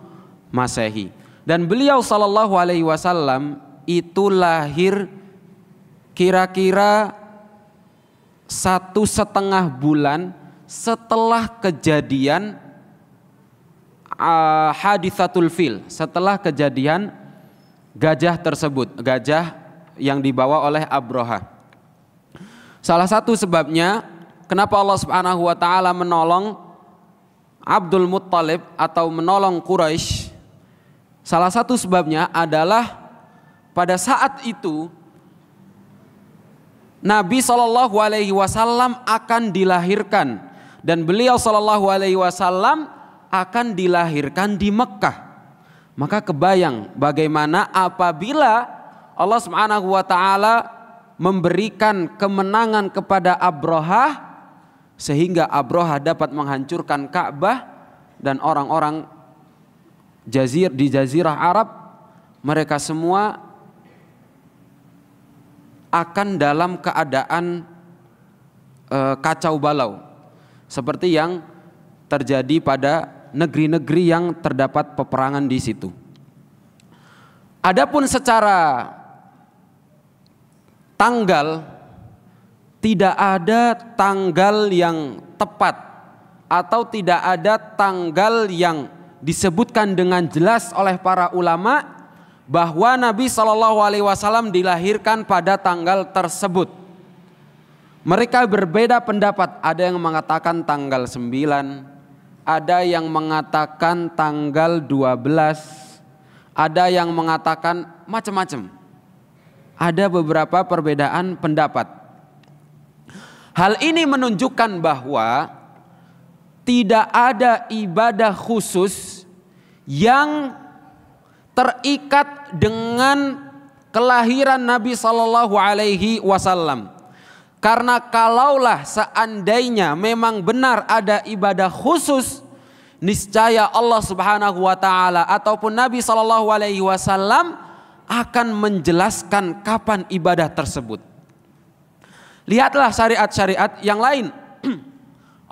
Masehi. Dan beliau sallallahu alaihi wasallam itu lahir kira-kira 1,5 bulan setelah kejadian Hadithatul Fil, setelah kejadian gajah tersebut, gajah yang dibawa oleh Abrahah. Salah satu sebabnya kenapa Allah Subhanahu wa taala menolong Abdul Muttalib atau menolong Quraisy, salah satu sebabnya adalah pada saat itu Nabi Shallallahu Alaihi Wasallam akan dilahirkan, dan beliau Shallallahu Alaihi Wasallam akan dilahirkan di Mekah. Maka kebayang bagaimana apabila Allah Subhanahu Wa Taala memberikan kemenangan kepada Abrahah sehingga Abrahah dapat menghancurkan Ka'bah, dan orang-orang di Jazirah Arab mereka semua akan dalam keadaan kacau balau seperti yang terjadi pada negeri-negeri yang terdapat peperangan di situ. Adapun secara tanggal, tidak ada tanggal yang tepat atau tidak ada tanggal yang disebutkan dengan jelas oleh para ulama bahwa Nabi Shallallahu Alaihi Wasallam dilahirkan pada tanggal tersebut. Mereka berbeda pendapat. Ada yang mengatakan tanggal 9, ada yang mengatakan tanggal 12, ada yang mengatakan macam-macam. Ada beberapa perbedaan pendapat. Hal ini menunjukkan bahwa tidak ada ibadah khusus yang terikat dengan kelahiran Nabi Sallallahu Alaihi Wasallam. Karena kalaulah seandainya memang benar ada ibadah khusus, niscaya Allah Subhanahu Wa Taala ataupun Nabi Sallallahu Alaihi Wasallam akan menjelaskan kapan ibadah tersebut. Lihatlah syariat-syariat yang lain.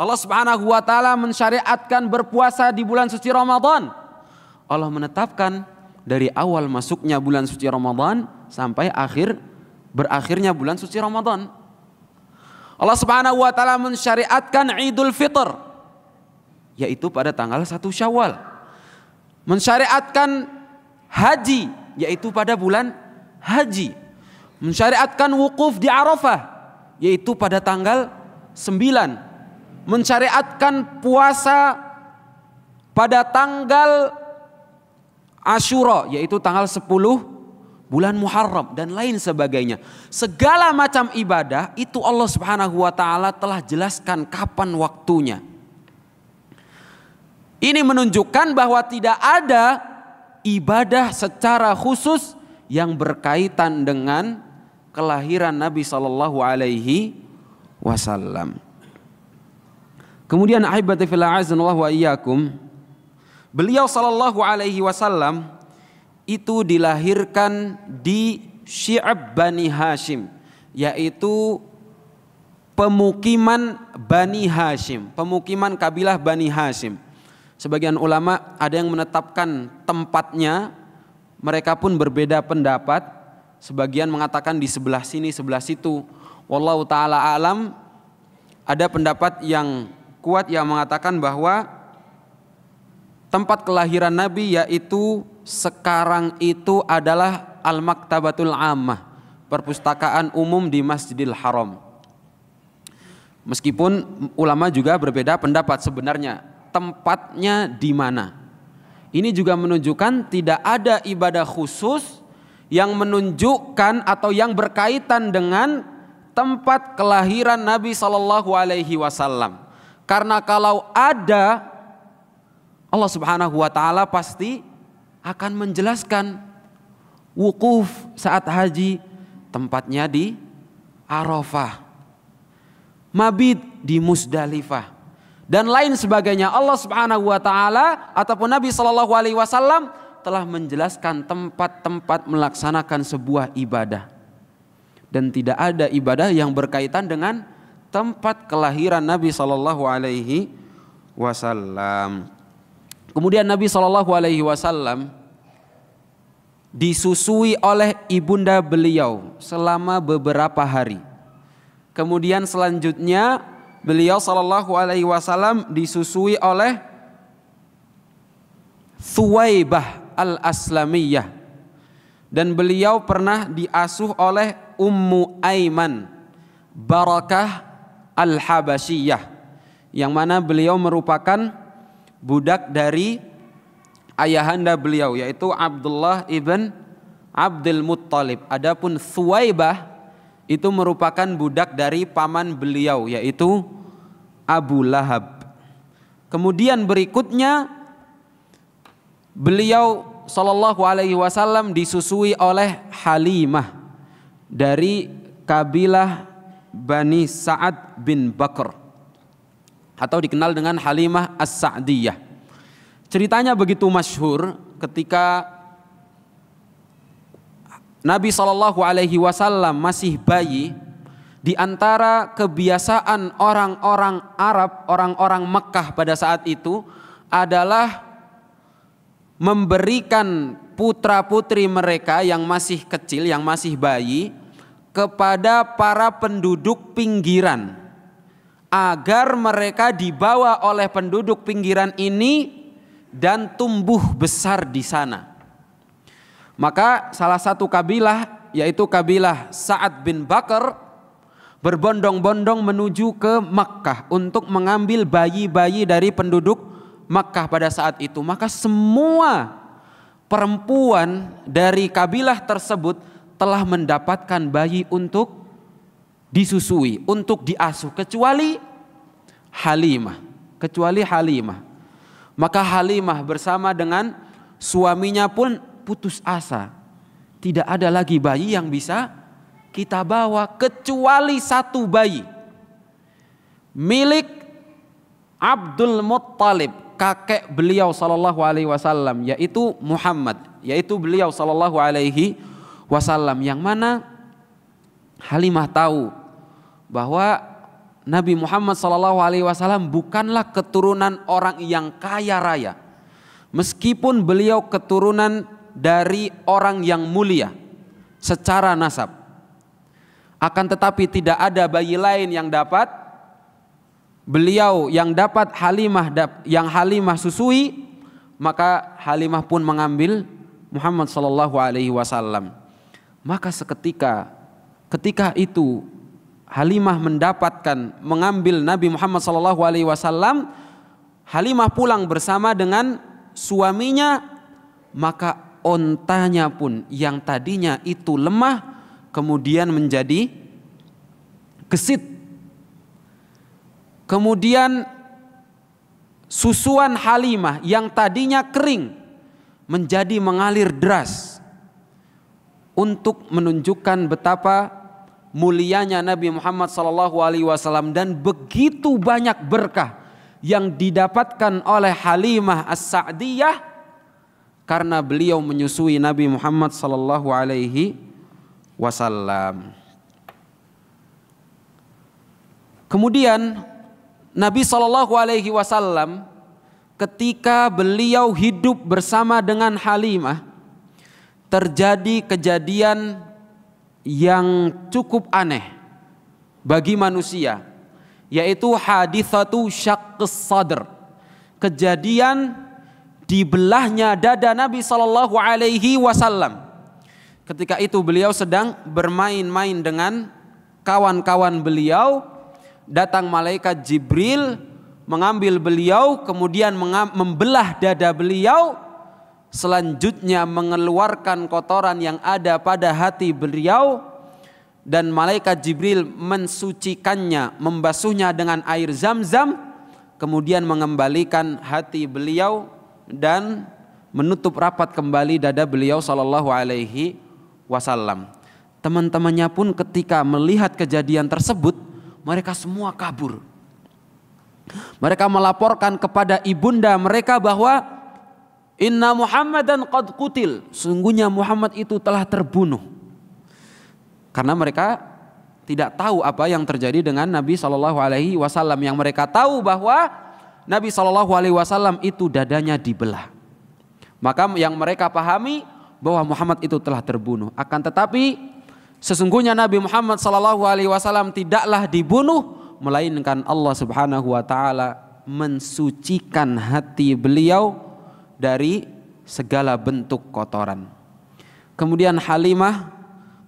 Allah Subhanahu wa taala mensyariatkan berpuasa di bulan suci Ramadan. Allah menetapkan dari awal masuknya bulan suci Ramadan sampai berakhirnya bulan suci Ramadan. Allah Subhanahu wa taala mensyariatkan Idul Fitr, yaitu pada tanggal 1 Syawal. Mensyariatkan haji, yaitu pada bulan haji. Mensyariatkan wukuf di Arafah, yaitu pada tanggal 9. Mensyariatkan puasa pada tanggal Asyura, yaitu tanggal 10 bulan Muharram dan lain sebagainya. Segala macam ibadah itu Allah Subhanahu wa taala telah jelaskan kapan waktunya. Ini menunjukkan bahwa tidak ada ibadah secara khusus yang berkaitan dengan kelahiran Nabi sallallahu alaihi wasallam. Kemudian ahibati fillah azanallahu wa iyyakum, beliau sallallahu alaihi wasallam itu dilahirkan di Syi'ab Bani Hashim, yaitu pemukiman Bani Hashim, pemukiman kabilah Bani Hashim. Sebagian ulama ada yang menetapkan tempatnya, mereka pun berbeda pendapat. Sebagian mengatakan di sebelah sini, sebelah situ. Wallahu ta'ala alam. Ada pendapat yang kuat yang mengatakan bahwa tempat kelahiran Nabi yaitu sekarang itu adalah Al-Maktabatul Ammah, perpustakaan umum di Masjidil Haram. Meskipun ulama juga berbeda pendapat sebenarnya tempatnya di mana. Ini juga menunjukkan tidak ada ibadah khusus yang menunjukkan atau yang berkaitan dengan tempat kelahiran Nabi sallallahu alaihi wasallam. Karena kalau ada, Allah Subhanahu wa taala pasti akan menjelaskan wukuf saat haji tempatnya di Arafah, mabit di Musdalifah dan lain sebagainya. Allah Subhanahu wa taala ataupun Nabi sallallahu alaihi wasallam telah menjelaskan tempat-tempat melaksanakan sebuah ibadah. Dan tidak ada ibadah yang berkaitan dengan tempat kelahiran Nabi sallallahu alaihi wasallam. Kemudian Nabi sallallahu alaihi wasallam disusui oleh ibunda beliau selama beberapa hari. Kemudian selanjutnya beliau sallallahu alaihi wasallam disusui oleh Thuwaibah al-Aslamiyah, dan beliau pernah diasuh oleh Ummu Aiman Barakah al-Habasyiyah, yang mana beliau merupakan budak dari ayahanda beliau yaitu Abdullah ibn Abdul Muttalib. Adapun Thuwaibah itu merupakan budak dari paman beliau yaitu Abu Lahab. Kemudian berikutnya beliau sallallahu alaihi wasallam disusui oleh Halimah dari kabilah Bani Sa'ad bin Bakr atau dikenal dengan Halimah As-Sa'diyah. Ceritanya begitu masyhur ketika Nabi sallallahu alaihi wasallam masih bayi, di antara kebiasaan orang-orang Arab, orang-orang Mekah pada saat itu adalah memberikan putra-putri mereka yang masih kecil, yang masih bayi, kepada para penduduk pinggiran agar mereka dibawa oleh penduduk pinggiran ini dan tumbuh besar di sana. Maka salah satu kabilah yaitu kabilah Sa'ad bin Bakr berbondong-bondong menuju ke Makkah untuk mengambil bayi-bayi dari penduduk Makkah pada saat itu. Maka semua perempuan dari kabilah tersebut telah mendapatkan bayi untuk disusui, untuk diasuh, kecuali Halimah. Maka Halimah bersama dengan suaminya pun putus asa. Tidak ada lagi bayi yang bisa kita bawa kecuali satu bayi milik Abdul Muttalib, kakek beliau sallallahu alaihi wasallam, yaitu Muhammad, yaitu beliau sallallahu alaihi wasallam, yang mana Halimah tahu bahwa Nabi Muhammad SAW bukanlah keturunan orang yang kaya raya. Meskipun beliau keturunan dari orang yang mulia secara nasab, akan tetapi tidak ada bayi lain yang dapat beliau yang dapat Halimah susui, maka Halimah pun mengambil Muhammad SAW. Maka ketika itu Halimah mengambil Nabi Muhammad SAW, Halimah pulang bersama dengan suaminya, maka ontanya pun yang tadinya itu lemah kemudian menjadi gesit. Kemudian susuan Halimah yang tadinya kering menjadi mengalir deras untuk menunjukkan betapa mulianya Nabi Muhammad SAW, dan begitu banyak berkah yang didapatkan oleh Halimah As-Sa'diyah karena beliau menyusui Nabi Muhammad SAW. Kemudian Nabi SAW ketika beliau hidup bersama dengan Halimah, terjadi kejadian yang cukup aneh bagi manusia, yaitu haditsatu syaqqis sadr, kejadian dibelahnya dada Nabi SAW. Ketika itu beliau sedang bermain-main dengan kawan-kawan beliau, datang malaikat Jibril mengambil beliau, kemudian membelah dada beliau, selanjutnya mengeluarkan kotoran yang ada pada hati beliau, dan malaikat Jibril mensucikannya, membasuhnya dengan air Zam-Zam, kemudian mengembalikan hati beliau dan menutup rapat kembali dada beliau SAW. Teman-temannya pun ketika melihat kejadian tersebut, mereka semua kabur. Mereka melaporkan kepada ibunda mereka bahwa inna Muhammadan qad qutil, sungguhnya Muhammad itu telah terbunuh. Karena mereka tidak tahu apa yang terjadi dengan Nabi SAW. Yang mereka tahu bahwa Nabi SAW itu dadanya dibelah. Maka yang mereka pahami bahwa Muhammad itu telah terbunuh. Akan tetapi sesungguhnya Nabi Muhammad SAW tidaklah dibunuh, melainkan Allah Subhanahu wa taala mensucikan hati beliau dari segala bentuk kotoran. Kemudian Halimah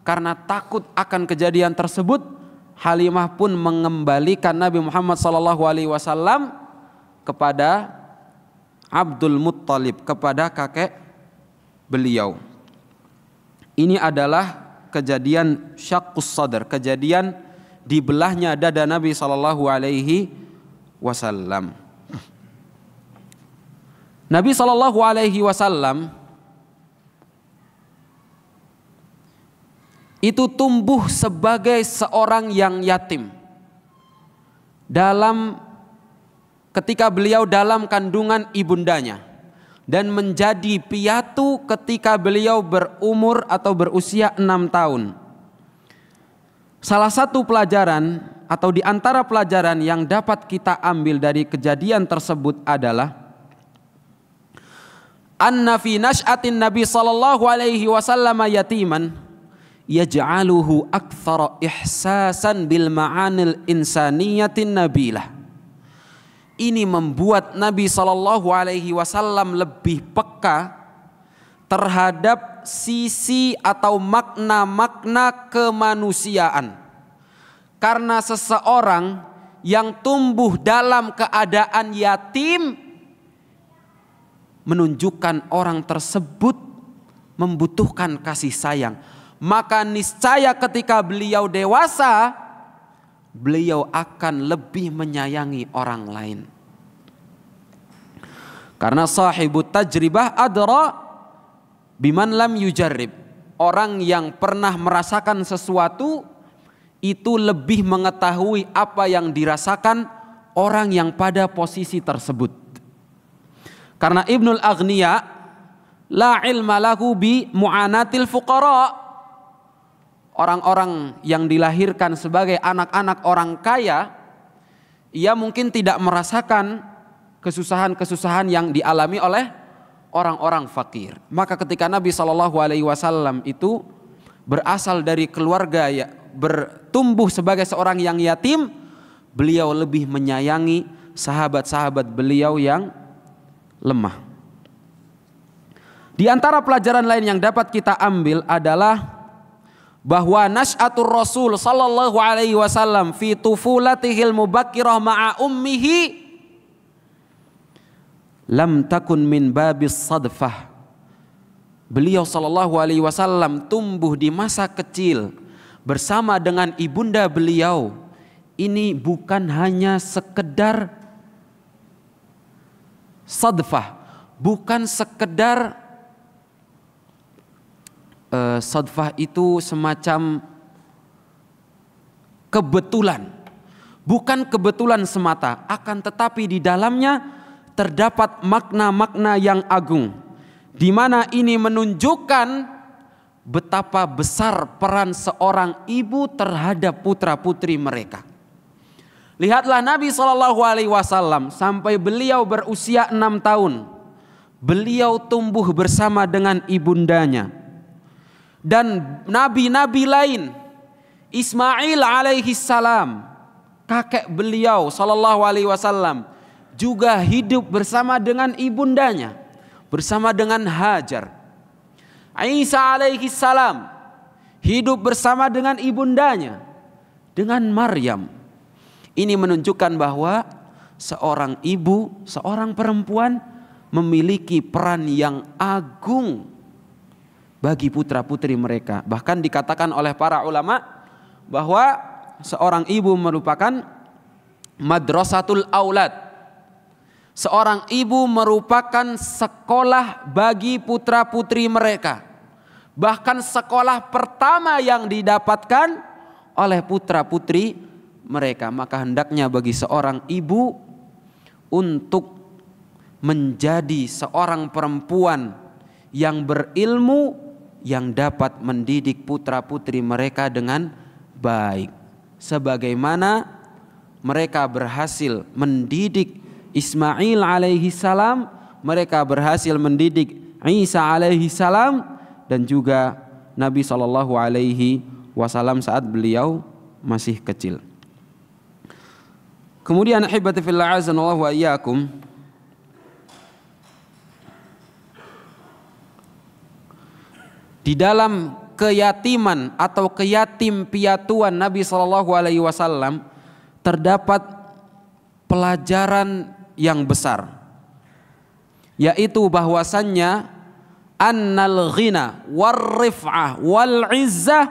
karena takut akan kejadian tersebut, Halimah pun mengembalikan Nabi Muhammad SAW kepada Abdul Muttalib, kepada kakek beliau. Ini adalah kejadian syaqqus sadr, kejadian dibelahnya dada Nabi SAW. Nabi SAW itu tumbuh sebagai seorang yang yatim ketika beliau dalam kandungan ibundanya, dan menjadi piatu ketika beliau berumur atau berusia 6 tahun. Salah satu pelajaran atau di antara pelajaran yang dapat kita ambil dari kejadian tersebut adalah anna fi nash'atin Nabi sallallahu alaihi wasallam yatiman yaj'aluhu aktsara ihsasan bil ma'anil insaniyatin nabilah. Ini membuat Nabi sallallahu alaihi wasallam lebih peka terhadap sisi atau makna-makna kemanusiaan. Karena seseorang yang tumbuh dalam keadaan yatim menunjukkan orang tersebut membutuhkan kasih sayang. Maka niscaya ketika beliau dewasa, beliau akan lebih menyayangi orang lain. Karena sahibut tajribah adra biman lam yujarrib. Orang yang pernah merasakan sesuatu itu lebih mengetahui apa yang dirasakan orang yang pada posisi tersebut. Karena Ibnul Aghniya la ilma lahu bi mu'anatil fuqara. Orang-orang yang dilahirkan sebagai anak-anak orang kaya ia mungkin tidak merasakan kesusahan-kesusahan yang dialami oleh orang-orang fakir. Maka ketika Nabi SAW itu berasal dari keluarga ya, bertumbuh sebagai seorang yang yatim, beliau lebih menyayangi sahabat-sahabat beliau yang lemah. Di antara pelajaran lain yang dapat kita ambil adalah bahwa nas'atur Rasul sallallahu alaihi wasallam fi tufulatihil mubakkirah ma'a ummihi lam takun min babis sadfah. Beliau sallallahu alaihi wasallam tumbuh di masa kecil bersama dengan ibunda beliau. Ini bukan hanya sekedar sadfah, bukan sekedar sadfah itu semacam kebetulan, bukan kebetulan semata, akan tetapi di dalamnya terdapat makna-makna yang agung, di mana ini menunjukkan betapa besar peran seorang ibu terhadap putra-putri mereka. Lihatlah Nabi SAW sampai beliau berusia 6 tahun, beliau tumbuh bersama dengan ibundanya. Dan nabi-nabi lain, Ismail alaihi salam, kakek beliau sallallahu alaihi wasallam, juga hidup bersama dengan ibundanya, bersama dengan Hajar. Isa alaihi salam hidup bersama dengan ibundanya, dengan Maryam. Ini menunjukkan bahwa seorang ibu, seorang perempuan memiliki peran yang agung bagi putra-putri mereka. Bahkan dikatakan oleh para ulama bahwa seorang ibu merupakan madrasatul aulad. Seorang ibu merupakan sekolah bagi putra-putri mereka. Bahkan sekolah pertama yang didapatkan oleh putra-putri mereka. Maka hendaknya bagi seorang ibu untuk menjadi seorang perempuan yang berilmu, yang dapat mendidik putra-putri mereka dengan baik, sebagaimana mereka berhasil mendidik Ismail alaihi salam, mereka berhasil mendidik Isa alaihi salam, dan juga Nabi sallallahu alaihi wasallam saat beliau masih kecil. Kemudian ahibati fillah azanallahu wa iyyakum, di dalam keyatiman atau keyatim piatuan Nabi Shallallahu Alaihi Wasallam terdapat pelajaran yang besar, yaitu bahwasannya annal ghina warrif'ah wal izzah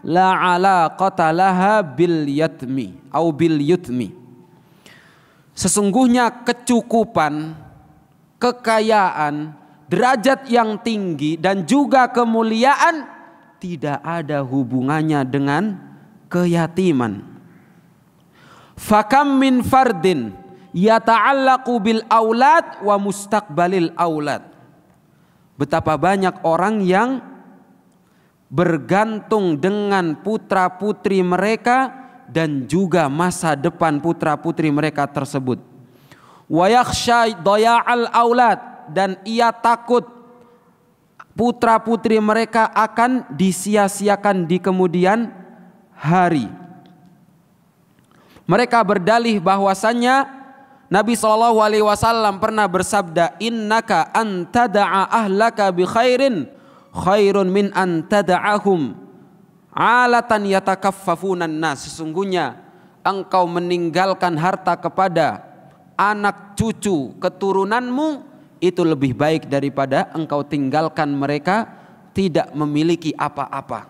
la alaqata laha bil yatmi atau bil yutmi. Sesungguhnya kecukupan, kekayaan, derajat yang tinggi dan juga kemuliaan tidak ada hubungannya dengan keyatiman. Fakam min fardin yata'allaqu bil aulad wa mustaqbalil aulad. Betapa banyak orang yang bergantung dengan putra-putri mereka dan juga masa depan putra-putri mereka tersebut. Wa yakhsha daya'al aulad, dan ia takut putra-putri mereka akan disia-siakan di kemudian hari. Mereka berdalih bahwasannya Nabi SAW pernah bersabda, innaka antada'a ahlaka bi khairin khairun min antada'ahum alatan yatakaffafunan nas. Sesungguhnya engkau meninggalkan harta kepada anak cucu keturunanmu itu lebih baik daripada engkau tinggalkan mereka tidak memiliki apa-apa.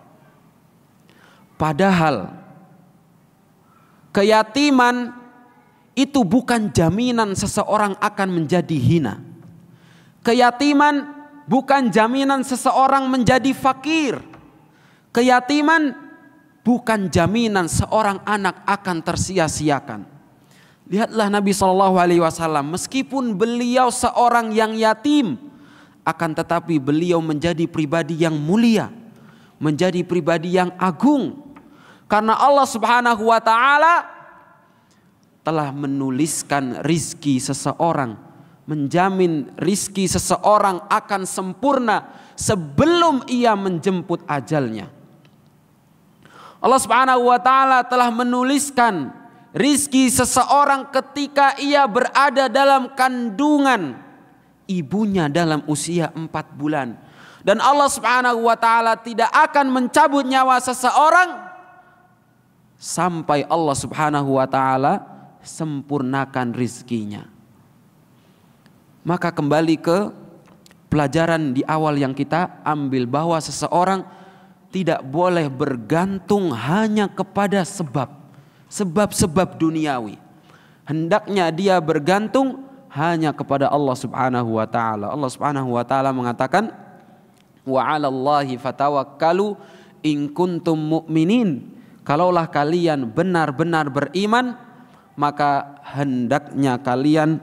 Padahal keyatiman itu bukan jaminan seseorang akan menjadi hina. Keyatiman bukan jaminan seseorang menjadi fakir. Keyatiman bukan jaminan seorang anak akan tersia-siakan. Lihatlah Nabi SAW, meskipun beliau seorang yang yatim, akan tetapi beliau menjadi pribadi yang mulia, menjadi pribadi yang agung. Karena Allah Subhanahu wa taala telah menuliskan rizki seseorang, menjamin rizki seseorang akan sempurna sebelum ia menjemput ajalnya. Allah Subhanahu wa taala telah menuliskan rizki seseorang ketika ia berada dalam kandungan ibunya dalam usia 4 bulan. Dan Allah Subhanahu wa taala tidak akan mencabut nyawa seseorang sampai Allah Subhanahu wa taala sempurnakan rizkinya. Maka kembali ke pelajaran di awal yang kita ambil, bahwa seseorang tidak boleh bergantung hanya kepada sebab-sebab duniawi. Hendaknya dia bergantung hanya kepada Allah Subhanahu wa taala. Allah Subhanahu wa taala mengatakan, wa 'alallahi fatawakkalu in kuntum mu'minin. Kalaulah kalian benar-benar beriman, maka hendaknya kalian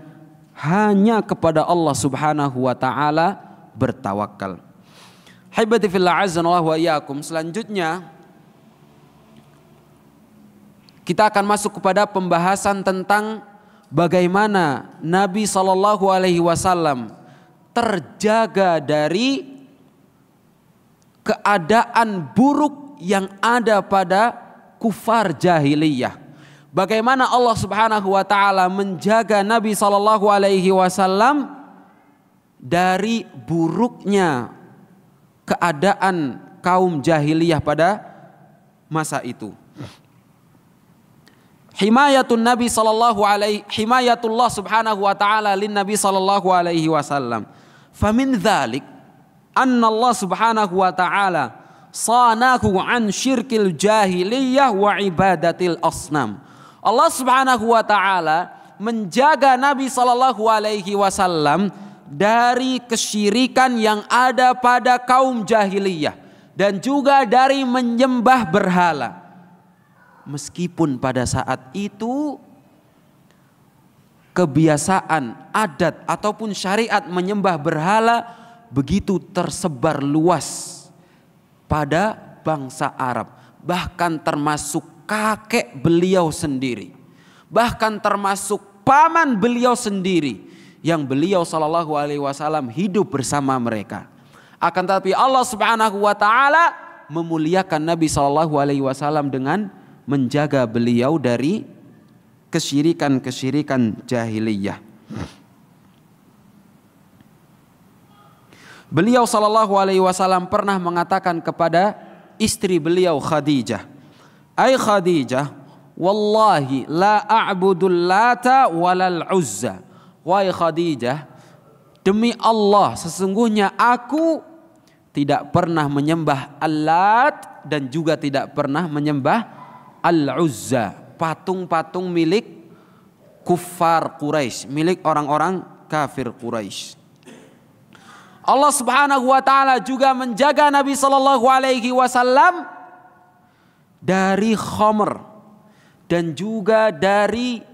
hanya kepada Allah Subhanahu wa taala bertawakal. Haibati fillah azanallahu wa iyyakum. Selanjutnya kita akan masuk kepada pembahasan tentang bagaimana Nabi SAW terjaga dari keadaan buruk yang ada pada kufar jahiliyah. Bagaimana Allah Subhanahu wa taala menjaga Nabi SAW dari buruknya keadaan kaum jahiliyah pada masa itu. Himayatullah Subhanahu wa taala lin Nabi sallallahu alaihi wasallam. Famin dzalik anna Allah Subhanahu wa taala sanahu an syirkil jahiliyah wa ibadatil asnam. Allah Subhanahu wa taala menjaga Nabi sallallahu alaihi wasallam dari kesyirikan yang ada pada kaum jahiliyah dan juga dari menyembah berhala. Meskipun pada saat itu kebiasaan, adat ataupun syariat menyembah berhala begitu tersebar luas pada bangsa Arab, bahkan termasuk kakek beliau sendiri, bahkan termasuk paman beliau sendiri yang beliau sallallahu alaihi wasallam hidup bersama mereka. Akan tetapi Allah Subhanahu wa taala memuliakan Nabi sallallahu alaihi wasallam dengan menjaga beliau dari kesyirikan-kesyirikan jahiliyah. Beliau sallallahu alaihi wasallam pernah mengatakan kepada istri beliau Khadijah, "Ai Khadijah, wallahi la a'budul Lata walal Uzza." Wahai Khadijah, demi Allah sesungguhnya aku tidak pernah menyembah Al-Lat dan juga tidak pernah menyembah Al-Uzza, patung-patung milik kuffar Quraisy, milik orang-orang kafir Quraisy. Allah Subhanahu wa taala juga menjaga Nabi sallallahu alaihi wasallam dari khamr dan juga dari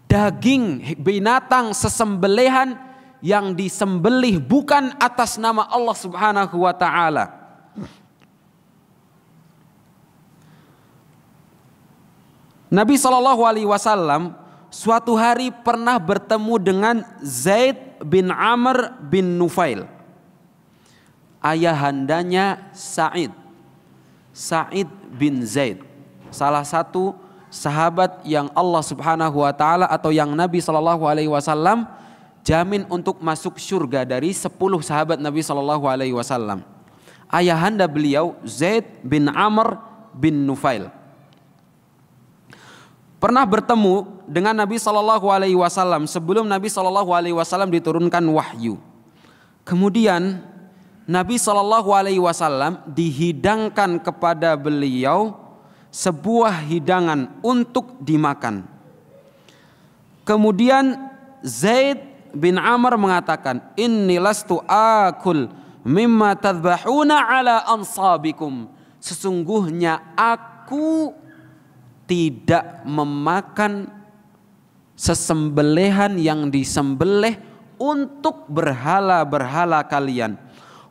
daging binatang sesembelihan yang disembelih bukan atas nama Allah Subhanahu wa taala. Nabi sallallahu alaihi wasallam suatu hari pernah bertemu dengan Zaid bin Amr bin Nufail, ayahandanya Sa'id bin Zaid, salah satu sahabat yang Allah Subhanahu wa taala atau yang Nabi sallallahu alaihi wasallam jamin untuk masuk surga dari 10 sahabat Nabi sallallahu alaihi wasallam. Ayahanda beliau Zaid bin Amr bin Nufail pernah bertemu dengan Nabi sallallahu alaihi wasallam sebelum Nabi sallallahu alaihi wasallam diturunkan wahyu. Kemudian Nabi sallallahu alaihi wasallam dihidangkan kepada beliau sebuah hidangan untuk dimakan. Kemudian Zaid bin Amr mengatakan, "Inni lastu akul mimma tadbahuna ala ansabikum." Sesungguhnya aku tidak memakan sesembelihan yang disembelih untuk berhala-berhala kalian.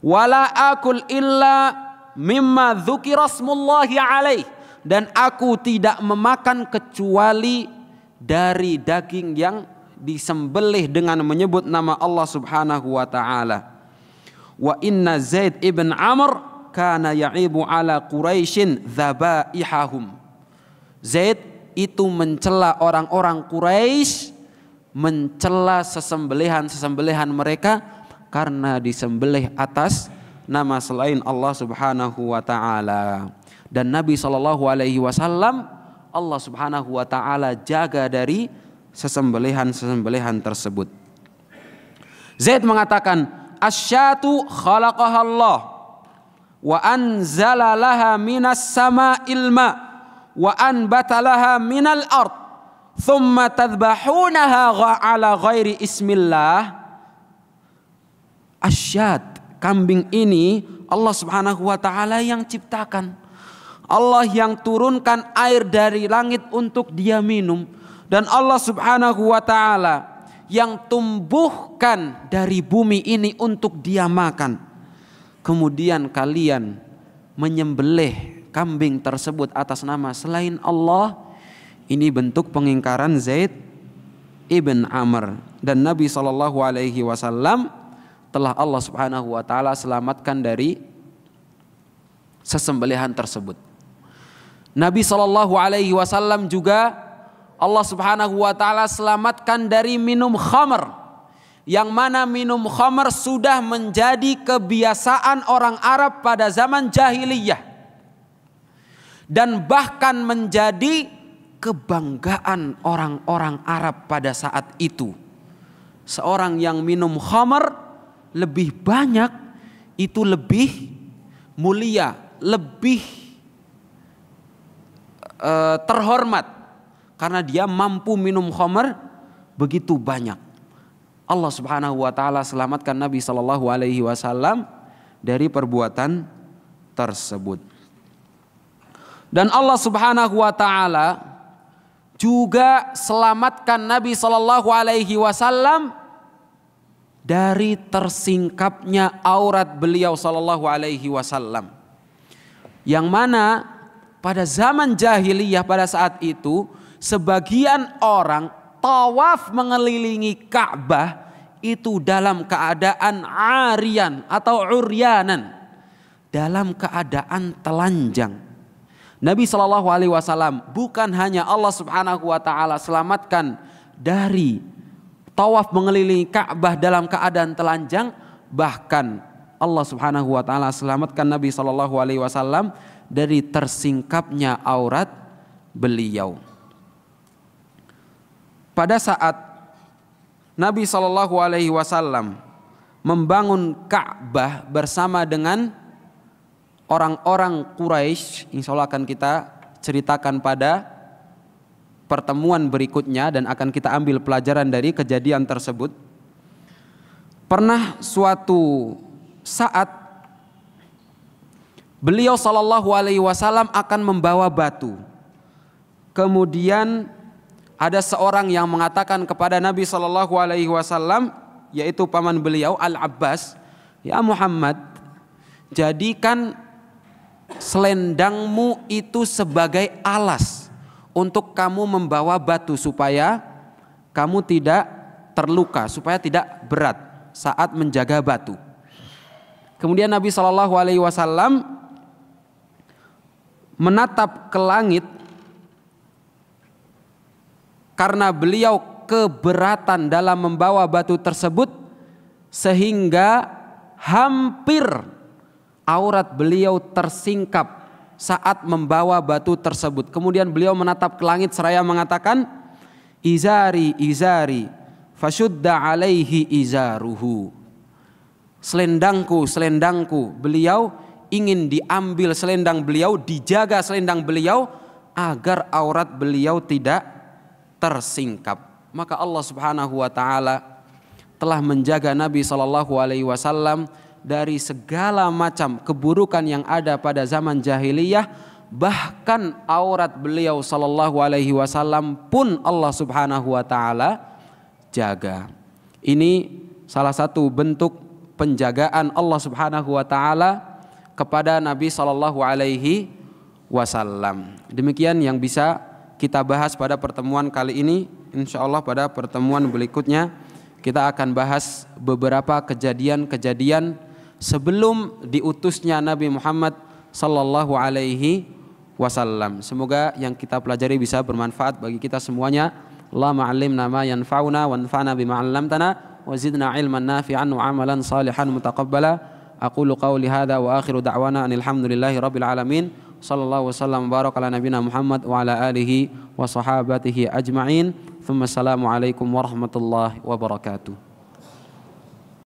Wala akul illa mimma dzukira smullahi alaih. Dan aku tidak memakan kecuali dari daging yang disembelih dengan menyebut nama Allah Subhanahu wa taala. Wa inna Zaid ibn Amr kana ya'ibu ala Quraisyin dzabaihahum. Zaid itu mencela orang-orang Quraisy, mencela sesembelihan-sesembelihan mereka karena disembelih atas nama selain Allah Subhanahu wa taala. Dan Nabi sallallahu alaihi wasallam Allah Subhanahu wa taala jaga dari sesembelihan-sesembelihan tersebut. Zaid mengatakan, "Asyatu khalaqaha Allah wa anzala laha minas sama'il ma wa anbata laha minal ard thumma tadbahunaha ala ghairi ismillah." Asyat, kambing ini Allah Subhanahu wa taala yang ciptakan. Allah yang turunkan air dari langit untuk dia minum, dan Allah Subhanahu wa taala yang tumbuhkan dari bumi ini untuk dia makan. Kemudian kalian menyembelih kambing tersebut atas nama selain Allah. Ini bentuk pengingkaran Zaid ibn Amr, dan Nabi sallallahu alaihi wasallam telah Allah Subhanahu wa taala selamatkan dari sesembelihan tersebut. Nabi sallallahu alaihi wasallam juga Allah Subhanahu wa taala selamatkan dari minum khamr, yang mana minum khamr sudah menjadi kebiasaan orang Arab pada zaman jahiliyah dan bahkan menjadi kebanggaan orang-orang Arab pada saat itu. Seorang yang minum khamr lebih banyak itu lebih mulia, lebih terhormat, karena dia mampu minum khamr begitu banyak. Allah Subhanahu wa taala selamatkan Nabi sallallahu alaihi wasallam dari perbuatan tersebut. Dan Allah Subhanahu wa taala juga selamatkan Nabi sallallahu alaihi wasallam dari tersingkapnya aurat beliau sallallahu alaihi wasallam. Yang mana pada zaman jahiliyah pada saat itu sebagian orang tawaf mengelilingi Ka'bah itu dalam keadaan arian atau uryanan, dalam keadaan telanjang. Nabi Shallallahu Alaihi Wasallam bukan hanya Allah Subhanahu Wa Taala selamatkan dari tawaf mengelilingi Ka'bah dalam keadaan telanjang, bahkan Allah Subhanahu Wa Taala selamatkan Nabi Shallallahu Alaihi Wasallam dari tersingkapnya aurat beliau. Pada saat Nabi Shallallahu Alaihi Wasallam membangun Ka'bah bersama dengan orang-orang Quraisy, insya Allah akan kita ceritakan pada pertemuan berikutnya dan akan kita ambil pelajaran dari kejadian tersebut. Pernah suatu saat beliau sallallahu alaihi wasallam akan membawa batu. Kemudian ada seorang yang mengatakan kepada Nabi sallallahu alaihi wasallam, yaitu paman beliau Al-Abbas, "Ya Muhammad, jadikan selendangmu itu sebagai alas untuk kamu membawa batu supaya kamu tidak terluka, supaya tidak berat saat menjaga batu." Kemudian Nabi sallallahu alaihi wasallam menatap ke langit karena beliau keberatan dalam membawa batu tersebut, sehingga hampir aurat beliau tersingkap saat membawa batu tersebut. Kemudian beliau menatap ke langit seraya mengatakan, "Izari, izari, fashudda alaihi izaruhu." Selendangku, selendangku. Beliau ingin diambil selendang beliau, dijaga selendang beliau agar aurat beliau tidak tersingkap. Maka Allah Subhanahu wa taala telah menjaga Nabi sallallahu alaihi wasallam dari segala macam keburukan yang ada pada zaman jahiliyah, bahkan aurat beliau sallallahu alaihi wasallam pun Allah Subhanahu wa taala jaga. Ini salah satu bentuk penjagaan Allah Subhanahu wa taala kepada Nabi sallallahu alaihi wasallam. Demikian yang bisa kita bahas pada pertemuan kali ini. Insya Allah pada pertemuan berikutnya kita akan bahas beberapa kejadian-kejadian sebelum diutusnya Nabi Muhammad sallallahu alaihi wasallam. Semoga yang kita pelajari bisa bermanfaat bagi kita semuanya. Allahumma 'allimna ma yanfa'una wanfa'na bima 'allamtana wa zidna 'ilman nafi'an wa 'amalan salihan mutaqabbala. Aqulu qawli hadza wa akhiru da'wana alhamdulillahi rabbil alamin. Sallallahu wasallam baraka ala nabiyina Muhammad wa ala alihi wa sahabatihi ajma'in. Thumma assalamu alaikum warahmatullahi wabarakatuh.